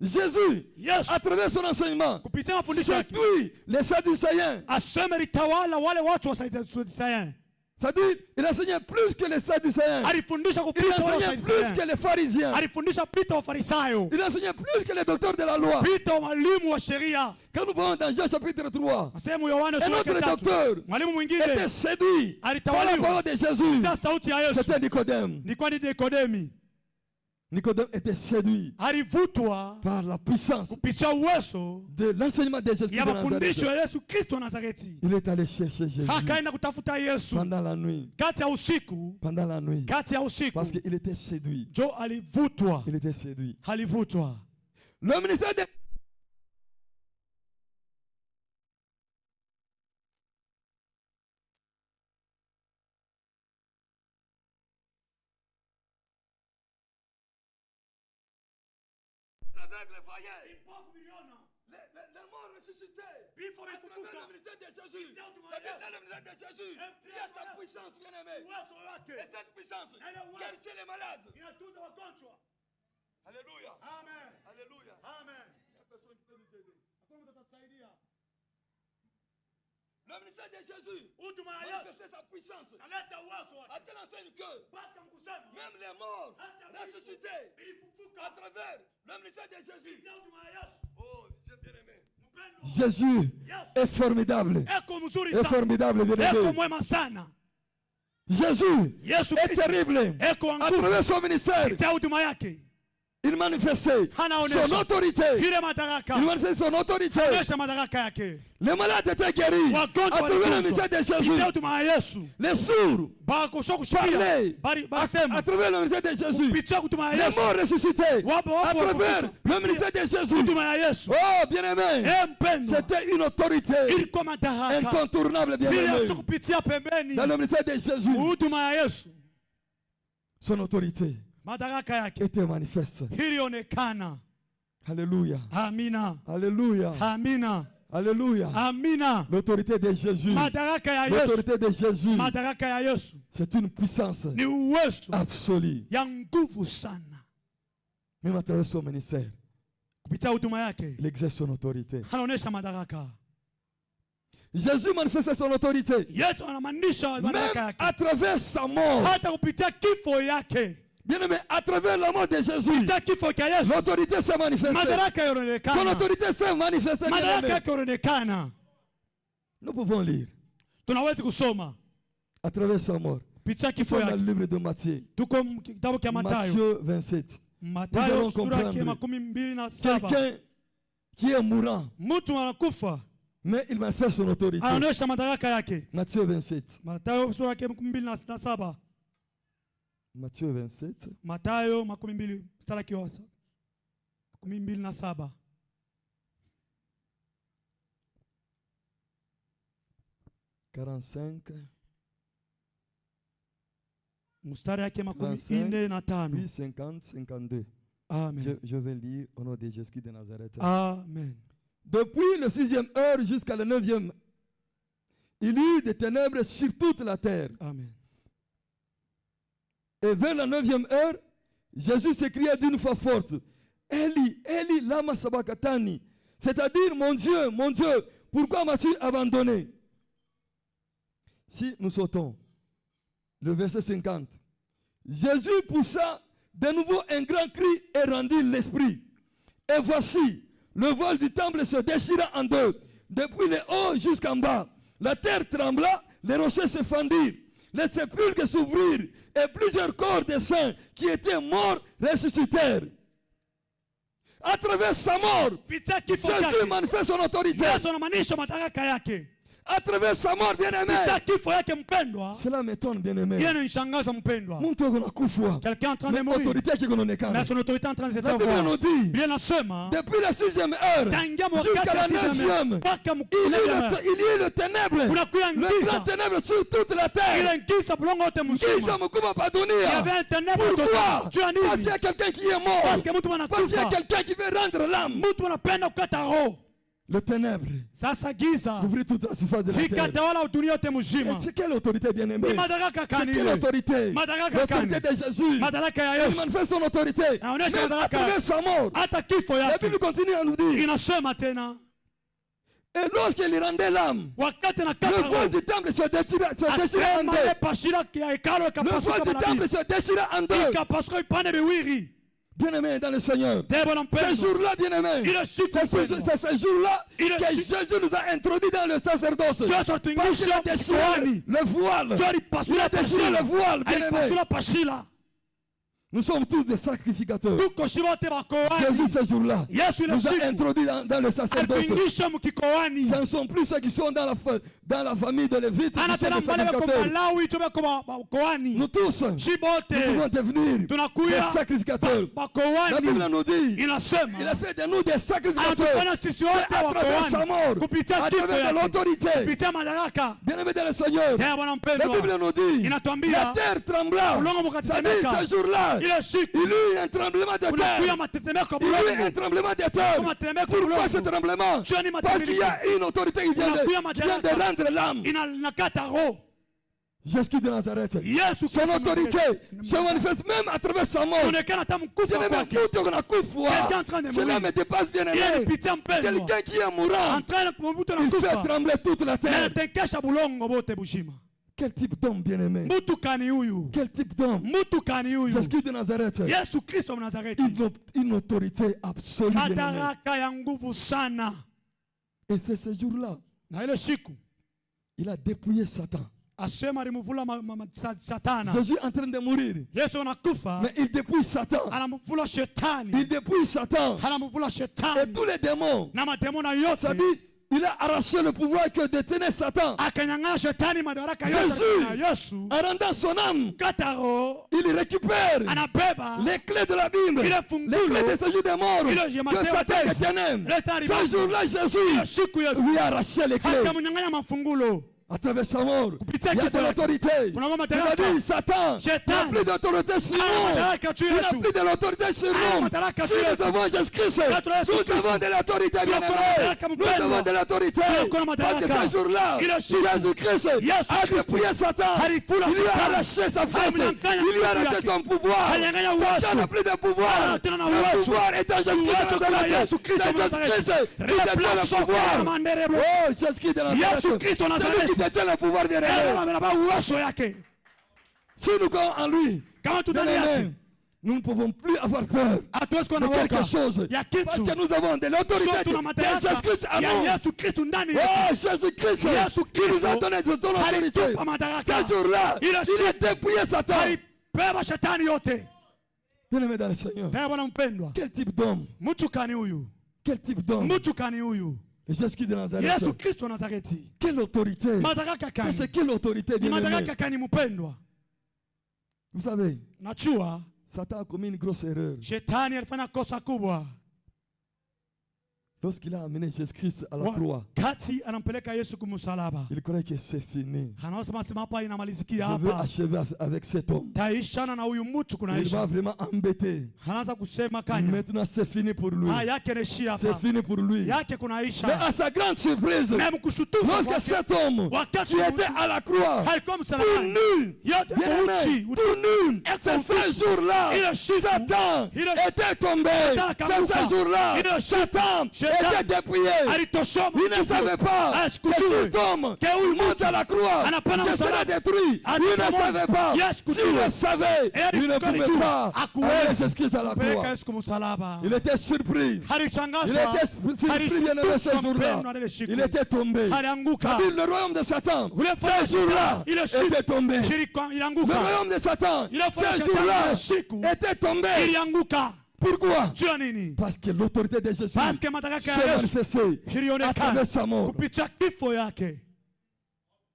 Jésus, Yesu à travers son enseignement, kupitia mafundisho yake séduit les Sadducéens. aseme litawala wale watu wa Sadducean. C'est-à-dire, il enseignait plus que les Sadducéens. Alifundisha Il kupita wale wa enseignait plus que Sadducean. les pharisiens. Alifundisha pita wa Farisayo, Il enseignait plus que les docteurs de la loi. pita wa mwalimu wa sheria. Quand nous voyons dans Jean chapitre 3, Asema Yohana un sura autre ya 3. docteur Mwalimu était mwingine séduit par la alitawaliwa parole de Jésus. kupitia sauti ya Yesu. C'était Nicodème. Ni kwa Nikodemi Nicodème était séduit alivutwa par la puissance kupitia uwezo de l'enseignement de Jésus ya de mafundisho Nazareth. ya Yesu Kristo wa Nazareti. Il est allé chercher Jésus Akaenda kutafuta Yesu pendant la nuit. kati ya usiku, Pendant la nuit. kati ya usiku Parce qu'il était séduit. jo alivutwa, Il était séduit. alivutwa. Le ministère de les morts ressuscités. Vifo À travers vifufuka. le ministère de Jésus. Yesu. C'est-à-dire dans le ministère de Jésus, il y a sa puissance, bien-aimé. Uwezo Et wake cette puissance Neno wake. guérissait les malades. inatunza wagonjwa. Alléluia. Amen. Alléluia. Amen. Il y a personne qui peut nous aider. Hakuna mtu atatusaidia. Le ministère de Jésus Huduma ya Yesu manifestait sa puissance aleta uwezo wake à telle enseigne que mpaka mkusema même les morts ressuscités à ilifufuka travers le ministère de Jésus. kupitia huduma ya Yesu. Oh, Dieu bien-aimé. Mpendwa, Jésus Yesu est formidable. eko mzuri Est sana, formidable, eko bien-aimé. mwema sana. Jésus Yesu est Kristo terrible. eko À nguvu travers son ministère, kupitia huduma yake il manifestait anaonesha son autorité. ile madaraka, Il manifestait son autorité. anaonesha madaraka yake. Les malades étaient guéris à Wagonjwa travers le walitunzwa ministère de Jésus. kupitia huduma ya Yesu. Les sourds Bakosha kushikia parlaient bali à basema travers le ministère de Jésus. kupitia huduma ya Les Yesu. morts ressuscités Wapo à wapo travers wakufufuka le ministère de Jésus. huduma ya Yesu. Oh, bien-aimé, Mpendwa, c'était une autorité ilikuwa madaraka incontournable, bila bien-aimé. kupitia pembeni. Dans le ministère de Jésus, Huduma ya Yesu, son autorité madaraka yake était manifeste. ilionekana. Alléluia. Amina, Alléluia. amina, Alléluia. amina. L'autorité de Jésus. Madaraka ya Yesu, L'autorité de Jésus. madaraka ya Yesu C'est une puissance ni uwezo absolue. ya nguvu sana. même à travers son ministère, kupitia huduma yake il exerce son autorité. anaonyesha madaraka. Jésus manifeste son autorité. Yesu anamaanisha madaraka Même yake à travers sa mort. hata kupitia kifo yake. Bien-aimé, à travers la mort de Jésus, Kupitia kifo cha Yesu l'autorité s'est manifestée. madaraka Son yanaonekana. autorité s'est manifestée. Madaraka bien-aimé. yake yanaonekana. Nous pouvons lire Tunaweza kusoma à travers sa mort. kupitia kifo Dans le yake. livre de Matthieu, Tuko kitabu cha Mathayo. Matthieu 27. Mathayo allons sura yake comprendre. 27. Quelqu'un qui est mourant, Mtu anakufa mais il manifeste son autorité. anaonyesha madaraka yake. Matthieu 27. Mathayo sura yake 27. Matthieu 27. Mathayo 20 mstari wa 27. Mstari yake 45 puis 50, 52. Amen. Je vais lire au nom de Jésus de Nazareth. Amen. Depuis le 6e heure jusqu'à la 9e, il y eut des ténèbres sur toute la terre. Amen. Et vers la 9e heure, Jésus s'écria d'une voix forte, Eli, Eli, lama sabachthani, c'est-à-dire, mon Dieu, pourquoi m'as-tu abandonné? Si nous sautons, le verset 50, Jésus poussa de nouveau un grand cri et rendit l'esprit. Et voici, le voile du temple se déchira en deux, depuis le haut jusqu'en bas. La terre trembla, les rochers se fendirent, les sépulcres s'ouvrirent, et plusieurs corps de saints qui étaient morts ressuscitèrent. À travers sa mort, Kupitia kifo Jésus chake manifeste son autorité. Yesu anamaanisha madaraka yake. À travers sa mort, bien-aimé. Kupitia kifo yake mpendwa, Cela m'étonne, bien-aimé. yeye ananishangaza mpendwa. Mtu ako na kufa. Quelqu'un en train de Mais mourir, autorité yake kunaonekana. mais son autorité en train de se La faire Bible voir. nous dit, Biblia inasema depuis la 6e heure tangia jusqu'à la wakati ya 9e, mpaka il y a eu le ténèbre, kunakuya le grand giza, ténèbre sur toute la terre. ile giza bulongo wote Giza mzima. mkubwa pa Il y dunia. avait un ténèbre Pourquoi? total. Juu ya Parce qu'il y nini? a quelqu'un qui est mort. Parce que mtu Parce qu'il y a anakufa, quelqu'un qui veut rendre l'âme. mtu anapenda kukata roho. Le ténèbre Sasa giza couvrit toute la surface de la terre. likatawala dunia yote mzima. Et c'est quelle autorité, bien-aimé? Ni madaraka C'est kani quelle ile? autorité? Madaraka L'autorité kani? de Jésus. Madaraka ya Il Yesu. manifeste son autorité. Anaonyesha Même à madaraka. travers sa mort. Hata kifo La yake Bible continue à nous dire. inasema tena Et lorsqu'il rendait l'âme, wakati le nakata voile roho du temple se déchira en asema deux. ile pashira ya hekalu Le voile ikapasuka du mara temple mbili, se déchira en deux. ikapasuka vipande viwili. Bien-aimé dans le Seigneur. Tena Bwana Ce mpendwa, jour-là, bien-aimé, ile siku mpendwa, c'est ce jour-là Il est que chi- Jésus nous a introduit dans le sacerdoce. Yesu Parce qu'il atuingisha a déchiré mkoani, le voile. ndio Il alipasula a déchiré le pashila, voile, bien-aimé. alipasula pashila. Nous sommes tous des sacrificateurs. Tuko shiba wote Jésus, makoani. ce jour-là, Yesu ile nous a siku introduits dans le sacerdoce. alituingisha mkikoani. Ce ne sont plus ceux qui sont dans la famille de Lévite qui Ana sont tena des mbale bako sacrificateurs. Malawi cho bako makoani. Nous tous, Shiba nous pouvons wote devenir des tunakuya sacrificateurs. La Bible makoani. nous dit, il Inasema a fait de nous des sacrificateurs. anatufanya sisi C'est wote à travers sa mort, wakoani kupitia à kifo travers de yake, l'autorité. kupitia madaraka. Bien-aimé dans le Seigneur, Tena Bwana la mpendwa, Bible nous dit, la inatuambia terre trembla. ulongo Ça dit, mkatetemeka. ce jour-là, Ile siku il y a eu un tremblement de kunakuya terre. matetemeko Il y a eu un bulongo. tremblement de terre. Kama tetemeko Pourquoi ce bulongo? tremblement? Juu ni Parce qu'il y a une autorité qui vient de rendre l'âme. Inakata roho. Jésus de Nazareth. Yesu Son autorité se manifeste même à travers sa mort. Inaonekana hata mkufa Bien-aimé, kwake. mtu ako na kufa. Quelqu'un en train de Cela mourir. me dépasse, Yeye bien-aimé. nipitia mpendwa. Quelqu'un qui est mourant, En train de kumvuta na il fait kufa. trembler toute la Na terre. anatenkesha bulongo bote bushima. Quel type d'homme, bien-aimé? Mtu kani huyu? Quel type d'homme? Mtu kani huyu? Jésus de Nazareth. Yesu Kristo wa Nazareti. Une autorité absolue, bien-aimé. Madaraka ya nguvu sana. Et c'est ce jour-là, Na ile siku il a dépouillé Satan. asema alimvula satana. Jésus est en train de mourir. Yesu anakufa, Mais il dépouille Satan. anamvula shetani. Il dépouille Satan. Anamvula Et shetani. tous les démons. Na mademona yote. Ça dit, il a arraché le pouvoir que détenait Satan. Akanyang'anya shetani madaraka Jésus, yote na Yesu. en rendant son âme, Kataro il récupère anabeba les clés de la Bible, ile les fungulo clés de séjour des morts, ile ya que Mateo Satan 13. détenait. Ile tari Ce jour-là, ile Jésus siku Yesu lui a arraché les clés. akamnyang'anya mafungulo. À travers sa mort, Kupitia il y a kifo de yake. l'autorité. Kuna madaraka. C'est-à-dire Satan Shetani. n'a plus d'autorité sur nous. madaraka juu Il n'a yetu. plus de l'autorité sur nous. madaraka Si juu nous yetu. avons Jésus-Christ, Tunaitwa Yesu nous Kristo. avons de l'autorité, bien-aimés. madaraka Nous mpendwa. avons de l'autorité. Tunakuwa na Parce que madaraka. ce jour-là, Ile siku. Jésus-Christ Yesu a Kristo. dépouillé Satan. Alifula Il lui a Shetani. arraché sa force. Alimnyang'anya Il lui a nguvu arraché yake. son pouvoir. Alinyang'anya Satan uwezo. n'a plus de pouvoir. Hana tena na Le uwezo. pouvoir est en Jésus-Christ Uwezo de kuna Nazareth. Yesu Kristo C'est wa Nazareti. Jésus-Christ qui détient le Replace pouvoir. manderebo. Oh, Jésus-Christ de Nazareth. Yesu Kristo wa Celui Nazareti. qui détient le pouvoir, bien-aimé. Anabeba uwezo yake. Si nous croyons en lui, Kama tutani bien-aimé, yake. nous ne pouvons plus avoir peur Hatuwezi kuwa na de quelque woga. chose. Ya Parce kitu. que nous avons de l'autorité Sio tuna de madaraka Jésus-Christ en ya nous. Yesu Kristo ndani Oh, yetu. Jésus-Christ Yesu qui nous a Kristo donné de ton autorité. alitupa madaraka. Ce jour-là, Ile il a siku dépouillé Satan. alibeba shetani yote. Bien-aimé dans le Seigneur, Naye Bwana mpendwa, quel type d'homme? mtu kani huyu? Quel type d'homme? Mtu kani huyu? Jésus-Christ de Nazareth. Yesu Kristo wa Nazareti. Quelle autorité? Madaraka C'est kani? quelle autorité, Ni bien-aimé? madaraka kani mpendwa? Vous savez, Najua Satan a commis une grosse erreur shetani alifanya kosa kubwa lorsqu'il a amené Jésus-Christ à la croix. wakati anampeleka Yesu kumsalaba. Il croyait que c'est fini. Anaosema sema hapa inamalizikia Je veux hapa. achever avec cet homme. Taishana na huyu mtu Il m'a kunaisha. vraiment embêté. Anaanza kusema kanya. Maintenant, c'est fini pour lui. Yake neshia C'est hapa. fini pour lui. Yake Mais kunaisha. à sa grande surprise, Même kushutusha lorsque kwake. cet homme Wakati qui était à la croix, alikuwa tout msalabani. nu, Yote bien-aimé, uchi, tout nu, c'est ce jour-là, ile siku, Satan ile était tombé. Satan C'est akaanguka. ce jour-là, Ile Satan Shetani était dépouillé. alitoshoma. Il ne savait pas que Asikujue. cet homme Que huyu monte mtu à la croix, anapanda je msalaba. serai détruit. Il ne Atapamoja. savait pas. Yes, S'il kujue. le savait, Eri il ne kusikali pouvait juu. pas Hakuwezi. amener Jésus-Christ à la Kupeleka croix. Yesu kumsalaba. Il était surpris. Il Alishangazwa. était surpris, bien-aimé, ce jour-là. mpendwa ile siku. Il était tombé. Alianguka. C'est-à-dire, le royaume de Satan, Ule mfalme ce jour-là, ile siku. était tombé. Shirika Le ilianguka. royaume de Satan, Ile mfalme ce Shetani jour-là, ile siku. était tombé. Ilianguka. Pourquoi? Juu ya nini? Parce que l'autorité de Jésus Parce que madaraka s'est ya Yesu manifestée à ilionekana travers sa mort. kupitia kifo yake.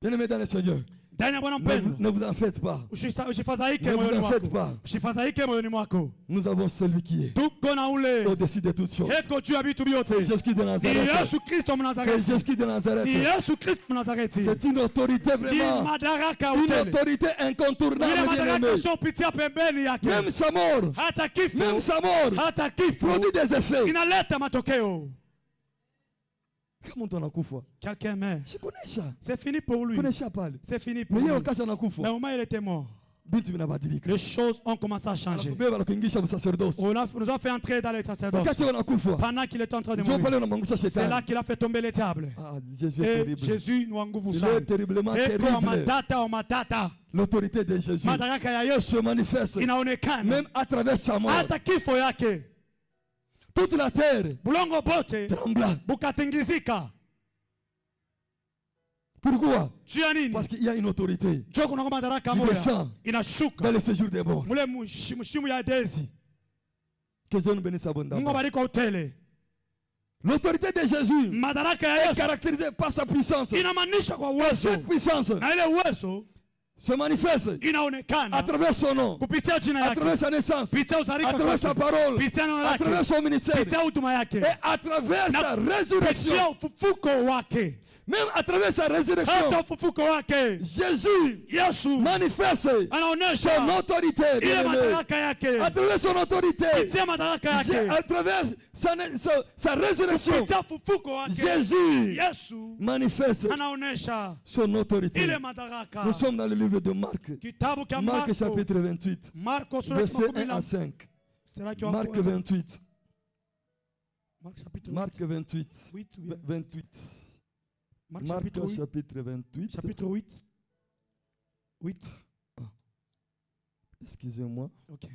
Bien-aimé dans le Seigneur, Ndani ya Bwana mpendwa, ne vous en faites pas. usifadhaike Ne vous moyoni en mwako. faites pas. Usifadhaike moyoni mwako. Nous avons celui qui est Tuko na ule au-dessus de toutes choses. heko juu ya vitu vyote. C'est Jésus de Ni Nazareth. Yesu Kristo C'est Mnazareti. Jésus de Nazareth. Ni Yesu Kristo Mnazareti. C'est une autorité Ni vraiment, madaraka une utele. autorité incontournable, Ile madaraka bien-aimé. usiopitia pembeni yake. Même sa mort, Hata kifo, même sa mort hata kifo produit des effets. inaleta matokeo. Kama mtu anakufa, Quelqu'un meurt. je connais ça. C'est fini pour lui. Connais ça pale. C'est fini pour Mais lui. yeye wakati anakufa, Mais au moins il était mort. bintu vinabadilika. Les choses ont commencé à changer. Anakubeba na kuingisha msacerdoce. On nous a fait entrer dans les sacerdoces. Wakati wanakufa, Pendant qu'il était en train de njoo mourir. pale unamwangusha C'est là shetani. qu'il a fait tomber les tables. Ah, Jésus est Et terrible. Jésus nous a nguvu Il sana. est terriblement Eko terrible. matata o matata. L'autorité de Jésus Madaraka ya Yesu se manifeste inaonekana même à travers sa mort. hata kifo yake. Toute la terre Bulongo bote trembla. bukatingizika. Pourquoi? Juu ya nini? Parce qu'il y a une autorité Juu kuna madaraka qui moja descend dans inashuka le séjour des morts. mule mshimu ya Dezi. Que Dieu nous bénisse Mungu abondamment. abariki kwa utele. L'autorité de Jésus Madaraka ya est Yesu caractérisée par sa puissance. inamaanisha kwa uwezo. Cette puissance Na ile uwezo se manifeste à inaonekana travers son nom, kupitia jina à yake, travers sa naissance, kupitia à uzalika travers sa kwake, parole, kupitia neno à travers lake, son ministère kupitia huduma yake, et à travers sa résurrection. kupitia ufufuko wake. Même à travers sa résurrection, Hata ufufuko wake Jésus Yesu manifeste son anaonesha autorité. ile bien-aimé. madaraka yake, À travers son autorité, kupitia madaraka yake, à travers sa résurrection, kupitia ufufuko wake. Jésus Yesu manifeste anaonesha son autorité. ile madaraka. Nous sommes dans le livre de Marc. Kitabu cha Marc Marko, chapitre 28, Marko sura verset 1 ya à 5. Mark Marc 28. chapitre Marc 28. 8 ou bien 28. Marc Marc chapitre 8. chapitre 28. Chapitre 8. 8. Excusez-moi. OK.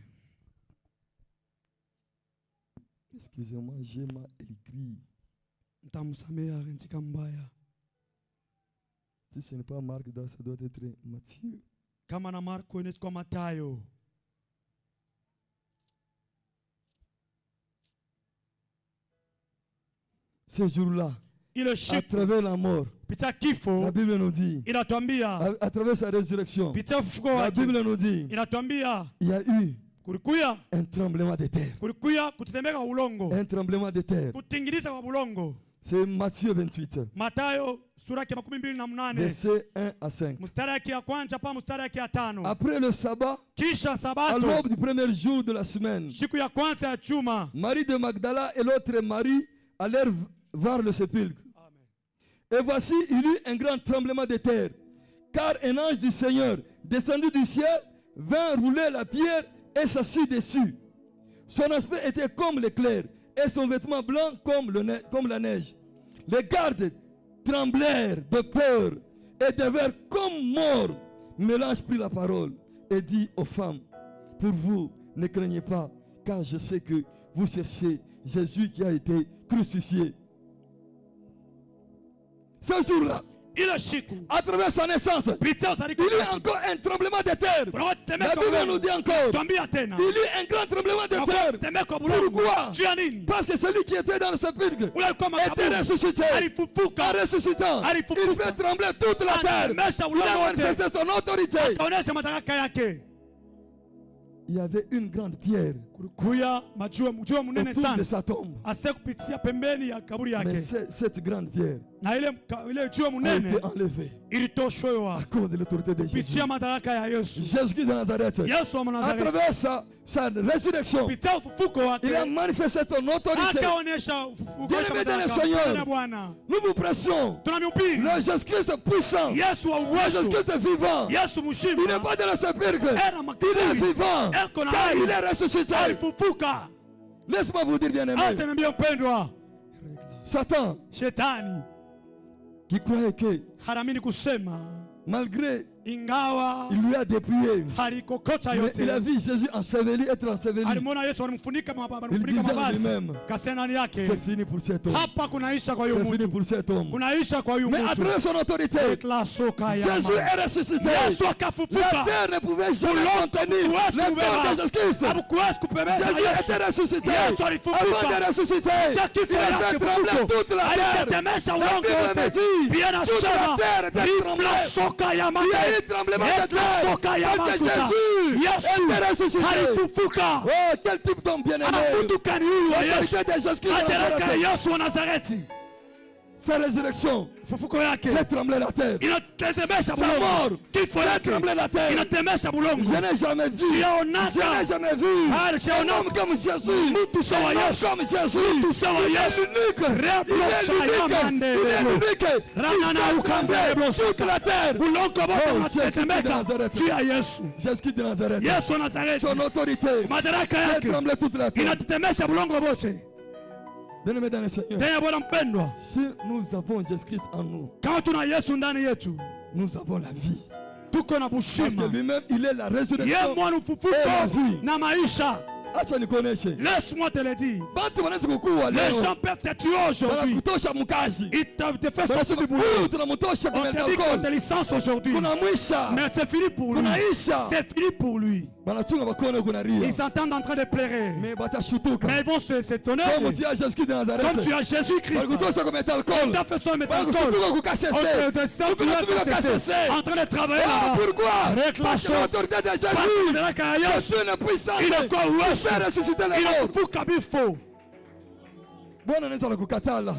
Excusez-moi, j'ai mal écrit. Ntamsamea rentika mbaya. Si ce n'est pas Marc, ça doit être Matthieu. Kama na Marko inaweza kuwa Mathayo. Ce jour-là, Ile à siku travers la mort, pita la kifo Bible nous dit, inatuambia, à travers sa résurrection, pita ufufuko la wake Bible nous dit, inatuambia il y a eu kulikuya un tremblement de terre. kutetemeka kwa ulongo, Un tremblement de terre. kutingiliza kwa bulongo. C'est Matthieu 28. Mathayo sura yake 28 versets 1 à 5. mstari yake ya kwanza pa mstari yake ya 5. Après le sabbat, Kisha à sabato l'aube du premier jour de la semaine, siku ya kwanza ya juma, Marie de Magdala et l'autre Marie allèrent voir le sépulcre. Et voici, il y eut un grand tremblement de terre, car un ange du Seigneur, descendu du ciel, vint rouler la pierre et s'assit dessus. Son aspect était comme l'éclair, et son vêtement blanc comme la neige. Les gardes tremblèrent de peur et devinrent comme morts. Mais l'ange prit la parole et dit aux femmes, pour vous, ne craignez pas, car je sais que vous cherchez Jésus qui a été crucifié. Ce jour-là, ile siku à travers sa naissance, pitia il y eut encore un tremblement de terre. La Bible nous dit encore, twambia tena il y eut un grand tremblement de terre. temeko bulongo Pourquoi? juu ya nini? Parce que celui qui était dans le sépulcre Ule alikuwa était makaburi ressuscité. En alifufuka, ressuscitant, il fait trembler toute la terre. Il a manifesté son autorité. akaonesha madaraka yake. Il y avait une grande pierre Kulikuya majua munene autour de sana sa tombe. ase kupitia pembeni ya kaburi Mais yake, cette grande pierre na ile jua a munene été enlevée ilitoshwewa à cause de l'autorité de Jésus. kupitia madaraka ya Yesu. Jésus de Nazareth, Yesu wa à Nazareti travers sa résurrection, kupitia ufufuko il a wake manifesté son autorité. akaonesha ufufuko Bien-aimé wake dans le madaraka. Seigneur. Bwana Bwana, Nous vous prêchons tunamhubiri le Jésus-Christ puissant, le Yesu wa uwezo, Jésus-Christ vivant. Yesu Il n'est mshindi, pas dans le sépulcre, era il est makaburi, vivant, eko na car il hai, est ressuscité. alifufuka. Laisse-moi vous dire, bien-aimé, Acha niambie mpendwa, Satan, shetani qui croyait que haramini kusema malgré ingawa il lui a dépouillé, halikokota mais il a yote, vu Jésus enseveli, être enseveli. alimwona Yesu alimfunika Il disait en mavazi, lui-même, kasema ndani yake, c'est fini pour cet homme. hapa kunaisha kwa huyu C'est fini mtu, pour cet homme. kunaisha kwa huyu Mais à mtu. travers son autorité, La soka ya Jésus est ressuscité. Yesu La akafufuka, terre ne pouvait jamais Ulongo contenir huwezi le corps kubeba. de Jésus-Christ. hakuwezi kupebeza Jésus Yesu. était ressuscité. Yesu alifufuka. Avant de ressusciter, Cha kifo il a fait yake trembler fufuko. toute la terre. Alitetemesha La uongo Bible me wote. dit, Pia toute la nasema terre était tremblée. la soka ya Il y a eu mate, tremblement de la terre. soka ya Parce que mafuta. Jésus Yesu était ressuscité. alifufuka. Oh, quel type d'homme bien-aimé. Abuduka ni huyu wa Yesu, L'autorité de Jésus-Christ de madaraka ya Nazareth. Yesu wa Nazareti. Sa résurrection Fufuko yake fait trembler la terre. inatetemesha Sa mort bulongo, kifo fait yake trembler la terre. inatemesha bulongo. Je n'ai jamais vu. Sijaonaka. Je n'ai jamais vu Hali sijaonaka. un homme comme Jésus. Mtu sawa Un homme Yesu. comme Jésus. Mtu sawa Il est Yesu. l'unique. Il Reblo est saya l'unique. mande Il est reblo. l'unique. Rana na Il fait ukande trembler reblo toute la terre. bulongo bote Oh, unatetemeka Jésus de Nazareth. juu ya Yesu. Jésus de Nazareth. Yesu wa Nazareti, Son autorité madaraka fait yake trembler toute la terre. inatetemesha bulongo bote. Bien-aimé dans le Seigneur, Tena Bwana mpendwa, si nous avons Jésus-Christ en nous, kama tuna Yesu ndani yetu, nous avons la vie. tuko na Parce que bushima. lui-même, il est la Ye résurrection. mwana Et la ufufuko vie. na maisha. Acha nikuoneshe. Laisse-moi te le dire. Bantu wanaweza kukua Les leo. gens peuvent te tuer aujourd'hui. Wanakutosha mkazi. Ils te fait Wanasema, sortir du boulot. huyu tunamtosha On kwenye te dit qu'on te alcool. licence aujourd'hui. Kuna mwisha. Mais c'est fini pour lui. Kunaisha. C'est fini pour lui. Wanachunga bakone kuna ria. Ils s'entendent en train de pleurer. Mais batashutuka. Mais ils vont s'étonner. Comme tu as Jésus de Nazareth. Comme tu as Jésus-Christ. Walikutosha kwenye alcool. Ta fait son métal. Wanakushutuka On kukasese. te descend en train de travailler Ah, là-bas. pourquoi? Avec la Parce que sauce. l'autorité de Parce Jésus. que madaraka ya Yesu Jésus est puissant. Il est quoi, Il Yesu? fait ressusciter les morts. inafufuka bifo. Bwana anaweza kukukatala.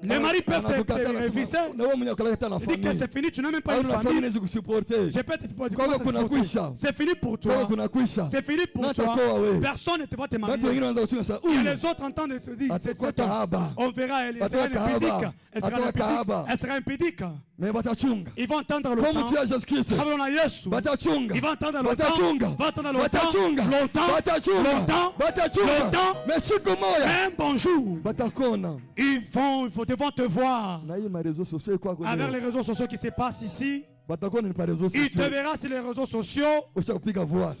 Les maris peuvent te refuser. Na wewe mwenye ukaleta na Il dit que famille. c'est fini, tu n'as même pas Au une na famille famille. inaweza kusuporter. Je peux te poser Kwa hiyo kuna kuisha. C'est fini pour Kwa hiyo toi. kuna kuisha. C'est fini pour Nata toi. koa wewe. Personne ne te va te Watu marier. wengine wanaanza kuchunga sasa. Et Huyu les autres entendent et se disent, c'est atakuwa cet homme. kahaba. On verra, elle Atakuwa sera kahaba. impudique. Elle sera Atakuwa impudique. kahaba. Elle sera impudique. Mais batachunga. Ils vont entendre le Comme temps. tu as Jésus-Christ. Kama na Yesu. Batachunga. Ils vont entendre le Batachunga. temps. Vont entendre le Batachunga. temps. Longtemps. Batachunga. Longtemps. Batachunga. Longtemps. Mais siku moja Un bonjour. batakona. Ils vont te voir. Na hii ma réseaux sociaux kwa Avec les réseaux sociaux qui se passent ici. batakona ni pa réseaux Il te sociaux. verra sur les réseaux sociaux. Ushakupiga voile.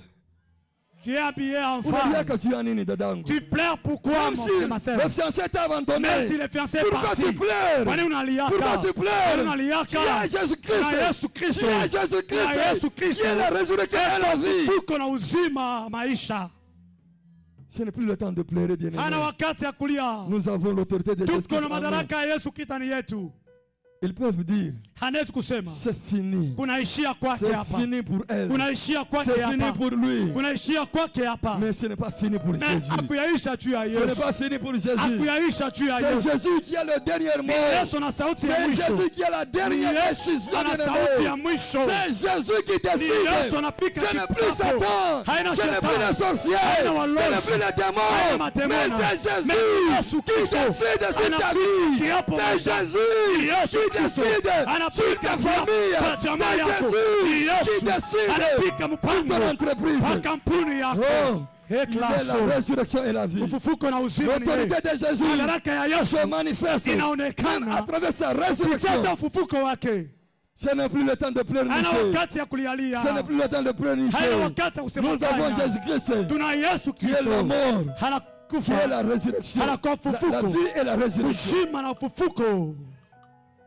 Tu es habillé en femme. Unaliaka tu ya nini dadangu? Tu pleures pourquoi, Même mon si frère, ma soeur? le fiancé t'a abandonné. Même si le fiancé est Pourquoi parti. tu pleures? Kwani unaliaka? Pourquoi tu Kwani pleures? unaliaka? Tu as Jésus-Christ. Na Yesu Kristo. Tu as Na Jésus-Christ. Yesu Kristo. Qui est la résurrection et la vie. Tuko na uzima maisha. Ce n'est plus le temps de pleurer, bien Hana aimé. wakati ya kulia. Nous avons l'autorité de Tuko Jésus-Christ na en nous. madaraka ya Yesu Kristo ni yetu. Ils peuvent dire, Hanezi kusema c'est fini. kunaishia kwake C'est hapa. fini pour elle. Kunaishia kwake C'est fini hapa. pour lui. Kunaishia kwake hapa. Mais ce n'est pas fini pour Mais Jésus. akuyaisha juu ya Ce n'est Yesu. pas fini pour Jésus. Akuyaisha juu ya C'est Yesu. Jésus qui a le dernier mot. Yesu na sauti ya C'est mwisho. Jésus qui a la dernière décision. Ana sauti ya bien-aimé. mwisho. C'est Jésus qui Yesu décide. anapika Ce n'est plus kitabu. Satan. Haina Ce n'est plus shetani. les sorciers. Haina Ce walozi. n'est plus les Haina démons. mademona. Mais c'est Mais Jésus Yesu qui Kristo. décide sur ta vie. kiapo C'est maisha. Jésus Yesu qui Kristo. décide Anapika sur ta kiapo famille. kwa jamaa C'est yako. Jésus Yesu qui décide anapika sur mpango ton entreprise. kwa kampuni yako. Oh, il est la résurrection et la vie. Ufufuko na uzima ni yeye. L'autorité de Jésus Madaraka ya Yesu se manifeste même inaonekana à travers sa résurrection. kupitia ufufuko wake. Ce n'est plus le temps de Hana pleurnicher. wakati ya kulialia. Ce n'est plus le temps de Hana pleurnicher. wakati ya kusema Nous avons fanya. Jésus-Christ Tuna Yesu qui est la Kristo. mort, Hana qui est kufa. la résurrection, Anakuwa la ufufuko. vie et la résurrection. Uzima na ufufuko.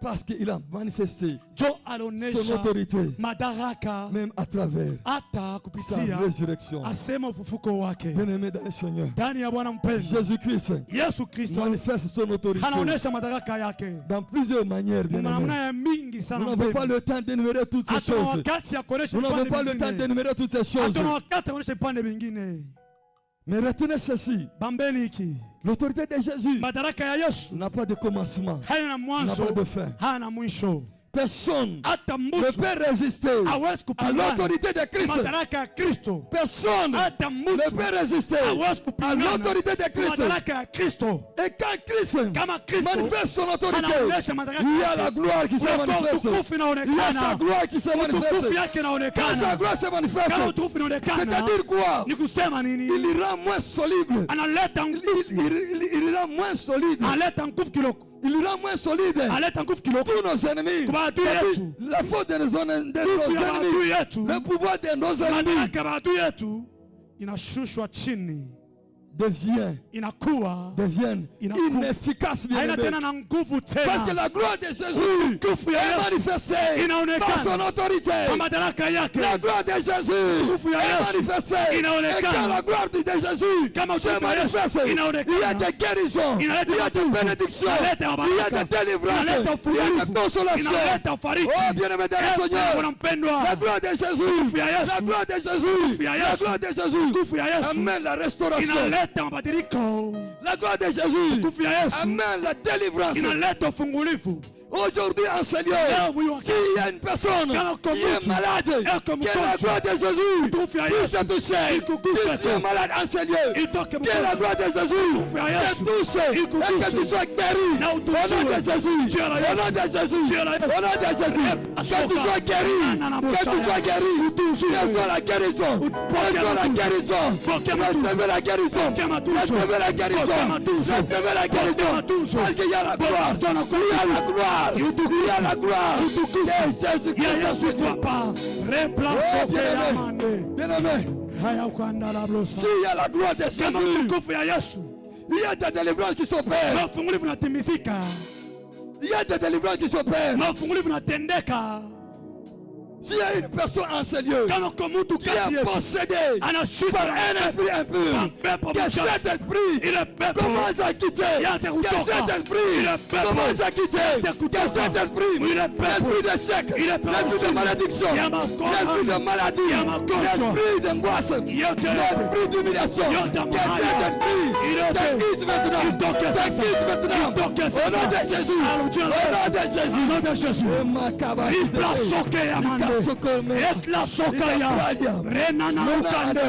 Parce qu'il a manifesté Jo son anaonesha autorité madaraka même à travers hata sa kupitia résurrection. asema ufufuko wake. Bien-aimé dans le Seigneur, Ndani ya Bwana mpenzi, Jésus-Christ Yesu Kristo manifeste son autorité anaonesha madaraka yake dans plusieurs manières. namna Bien-aimé. ya mingi Nous sana. n'avons pas le temps d'énumérer toutes ces Hatuna choses. wakati ya kuonesha Nous n'avons vipande pas le temps vingine. d'énumérer toutes ces choses. Hatuna wakati ya kuonesha vipande vingine. Mais retenez ceci. Bambeni hiki. L'autorité de Jésus Madaraka ya Yesu n'a pas de commencement, haina n'a mwanzo, pas de fin. hana mwisho. Personne Hata ne mtu peut résister hawezi à kupingana l'autorité de Christ. madaraka ya Kristo. Personne Hata ne mtu peut résister hawezi à kupingana l'autorité de Christ. madaraka ya Kristo. Et quand Christ Kama Kristo manifeste son autorité, anaonyesha madaraka il y a la yake, gloire qui se unakuwa manifeste. utukufu Il y a sa inaonekana. gloire qui se Utukufu manifeste. yake Quand sa inaonekana. gloire se Kama manifeste, utukufu inaonekana c'est-à-dire quoi? ni kusema nini? Il rend moins solide. Analeta nguvu, Il rend moins solide. analeta nguvu kiloko, Il rend moins solide analeta nguvu kiloko. tous nos ennemis. Kwa adui C'est-à-dire yetu. la faute de nos Nguvu ya maadui ennemis. yetu, Le pouvoir de nos ennemis madaraka ya maadui yetu inashushwa chini, inakuwa deviennent inefficaces, bien haina aimés. tena na nguvu Parce que tena. la gloire de Jésus Nguvu ya est Yesu manifestée inaonekana par son autorité. kwa madaraka yake. La gloire de Jésus Nguvu ya est Yesu manifestée. inaonekana. Et quand la gloire de Jésus Kama se nguvu ya Yesu manifeste, il y a inaonekana. des guérisons, il y Inaleta a des nguvu, bénédictions, inaleta il y a baraka, des délivrances, inaleta il y a ufungulivu, des consolations. inaleta ufariji. Oh, bien-aimé dans le Seigneur, Bwana mpendwa, la gloire de Jésus, Nguvu ya Yesu. la gloire de Jésus, ya la Yesu. gloire de Jésus nguvu ya Yesu amène la restauration. inaleta mabadiliko. La gloire de Jésus Nguvu ya Yesu amène la délivrance. inaleta ufungulivu. Aujourd'hui en Seigneur, Leo mwili wa s'il y a une personne Kama uko qui est mtu, malade, eko que la mgonjwa, gloire de Jésus nguvu ya puisse te Yesu toucher. ikuguse Si tu es tu. malade en Seigneur, Itoke que la mgonjwa. gloire de Jésus Nguvu ya te Yesu touche et ikuguse. que tu sois guéri. Na Au nom utusiwe. de Jésus, Jina la au Yesu. nom de Jésus, Jina la Yesu. au nom de Jésus, que tu sois guéri, Ana na que tu Mosaya. sois guéri, reçois la guérison, reçois la guérison, Pokea matuzo. recevez la guérison, Pokea matuzo. recevez la guérison, Pokea matuzo. recevez la Pokea guérison, matuzo. parce qu'il y a la gloire, il y a la gloire, il y a la gloire de Jésus Ya Yesu Christ. kwapa Oh, replace bien-aimé, yamane bien-aimé, haya ukandala blosa. s'il y a la gloire de Kama Jésus, utukufu ya Yesu il y a des délivrances qui s'opèrent, na ufungulivu unatimizika, il y a des délivrances qui s'opèrent. na ufungulivu unatendeka. S'il y a une personne en ce lieu Kama kwa mtu qui kati est yetu possédé anashikwa par na un esprit impur, pepo que mchafu, cet esprit ile pepo commence à quitter, Yate que kutoka. cet esprit Ile pepo commence à quitter, Yate kutoka. que cet esprit, Ile pepo l'esprit d'échec, Ile pepo l'esprit de malédiction, Ya magonjwa. l'esprit de maladie, Ya magonjwa. l'esprit d'angoisse, Yote. l'esprit d'humiliation, Yote que mahali. cet esprit Yote. te quitte maintenant, Itoke te sasa. quitte maintenant, Itoke au nom sasa. de Jésus, Au jina la au nom de Yesu. Jésus. Au nom de Jésus. Et ma cabane. Iplasoke ya mande. Ekla sokaya rena na ukande.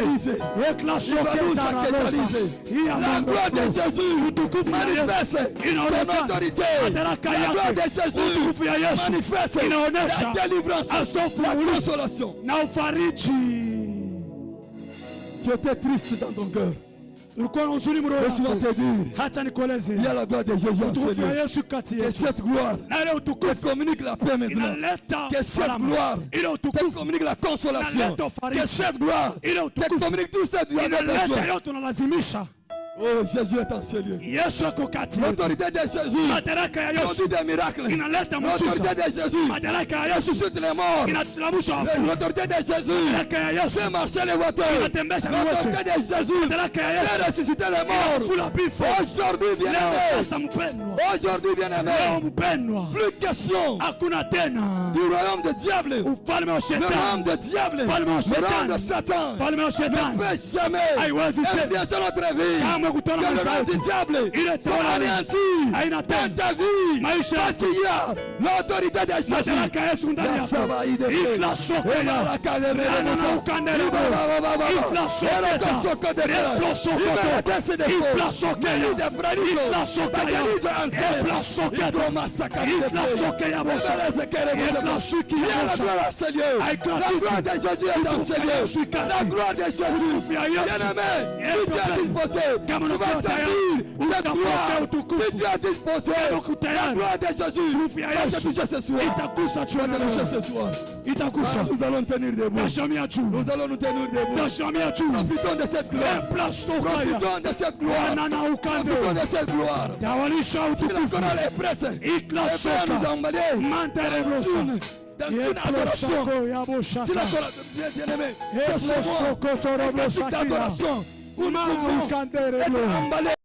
Ekla soke taralosa. Iya La gloire de Jésus Utukufu ya Yesu manifeste son inaonekana. autorité. Madaraka La gloire de yake Jésus utukufu ya Yesu manifeste inaonesha la délivrance, asofu la ulivu consolation. na ufariji. Tu étais triste dans ton cœur. Ulikuwa na huzuni mroho Laisse-moi wako. te dire, Hata nikueleze il y a la gloire de Jésus en utukufu ya Seigneur. Yesu kati Que yetu, cette gloire na ile te utukufu communique la paix maintenant. inaleta Que cette salama. gloire Ile te utukufu communique la consolation. inaleta ufariji. Que cette gloire Ile te utukufu communique tout ce que tu as inaleta besoin. yote unalazimisha. Oh, Jésus est en ce lieu. Yesu ako kati. L'autorité de Jésus Madaraka ya Yesu produit des miracles. inaleta L'autorité muujiza. de Jésus Madaraka ya Yesu ressuscite les morts. inatulamusha wafu. L'autorité de Jésus Madaraka ya Yesu fait marcher les voitures. inatembesha viwete. L'autorité de Jésus Madaraka ya fait Yesu ressusciter les morts. inafufula vifo. Aujourd'hui, bien Leo aimé. sasa mpendwa. Aujourd'hui, bien Leo aimé. mpendwa. Plus question Hakuna tena du royaume de diable. ufalme wa Le royaume shetani. de diable. Ufalme wa Le royaume de shetani. Satan. Ufalme wa Ne shetani. peut jamais Haiwezi tena. bien sur notre vie. Kamwe Que kutana le maisha royaume du yetu. diable Ile soit tawala anéanti haina dans tena. ta vie. Maisha Parce yetu. qu'il y a l'autorité de Jésus. Madaraka ya Yesu ndani yako. Ikla soka ya. Lana na ukandele bo. Ikla soka ya. Replo soka ya. Ikla soka ya. Ikla soka ya. Ikla soka ya. Ikla soka ya bosa. Ikla suki ya La bosa. gloire à ce lieu. La gloire de Jésus est dans ce lieu. La gloire de Jésus. Bien-aimé, si tu as disposé, tu vas sentir cette gloire. Si tu as disposé, la gloire de Jésus va te toucher ce soir. Itakusa Va te chuana toucher leo. ce soir. Itakusa. Nous allons tenir debout. Nashamia juu. Nous allons nous tenir debout. Nashamia juu. Profitons de cette gloire. Empla soka ya. Profitons de cette gloire. Nana ukande. Profitons de cette gloire. Tawalisha Si la utukufu. chorale est prête, Ikla et prêt à nous soka. emballer Mantere blosa. dans une adoration. Soko ya Si la boshaka. chorale bien aimé, Eplo c'est ce mois soko toro d'adoration où nous blosakia. pouvons Mara ukandere être blo. emballés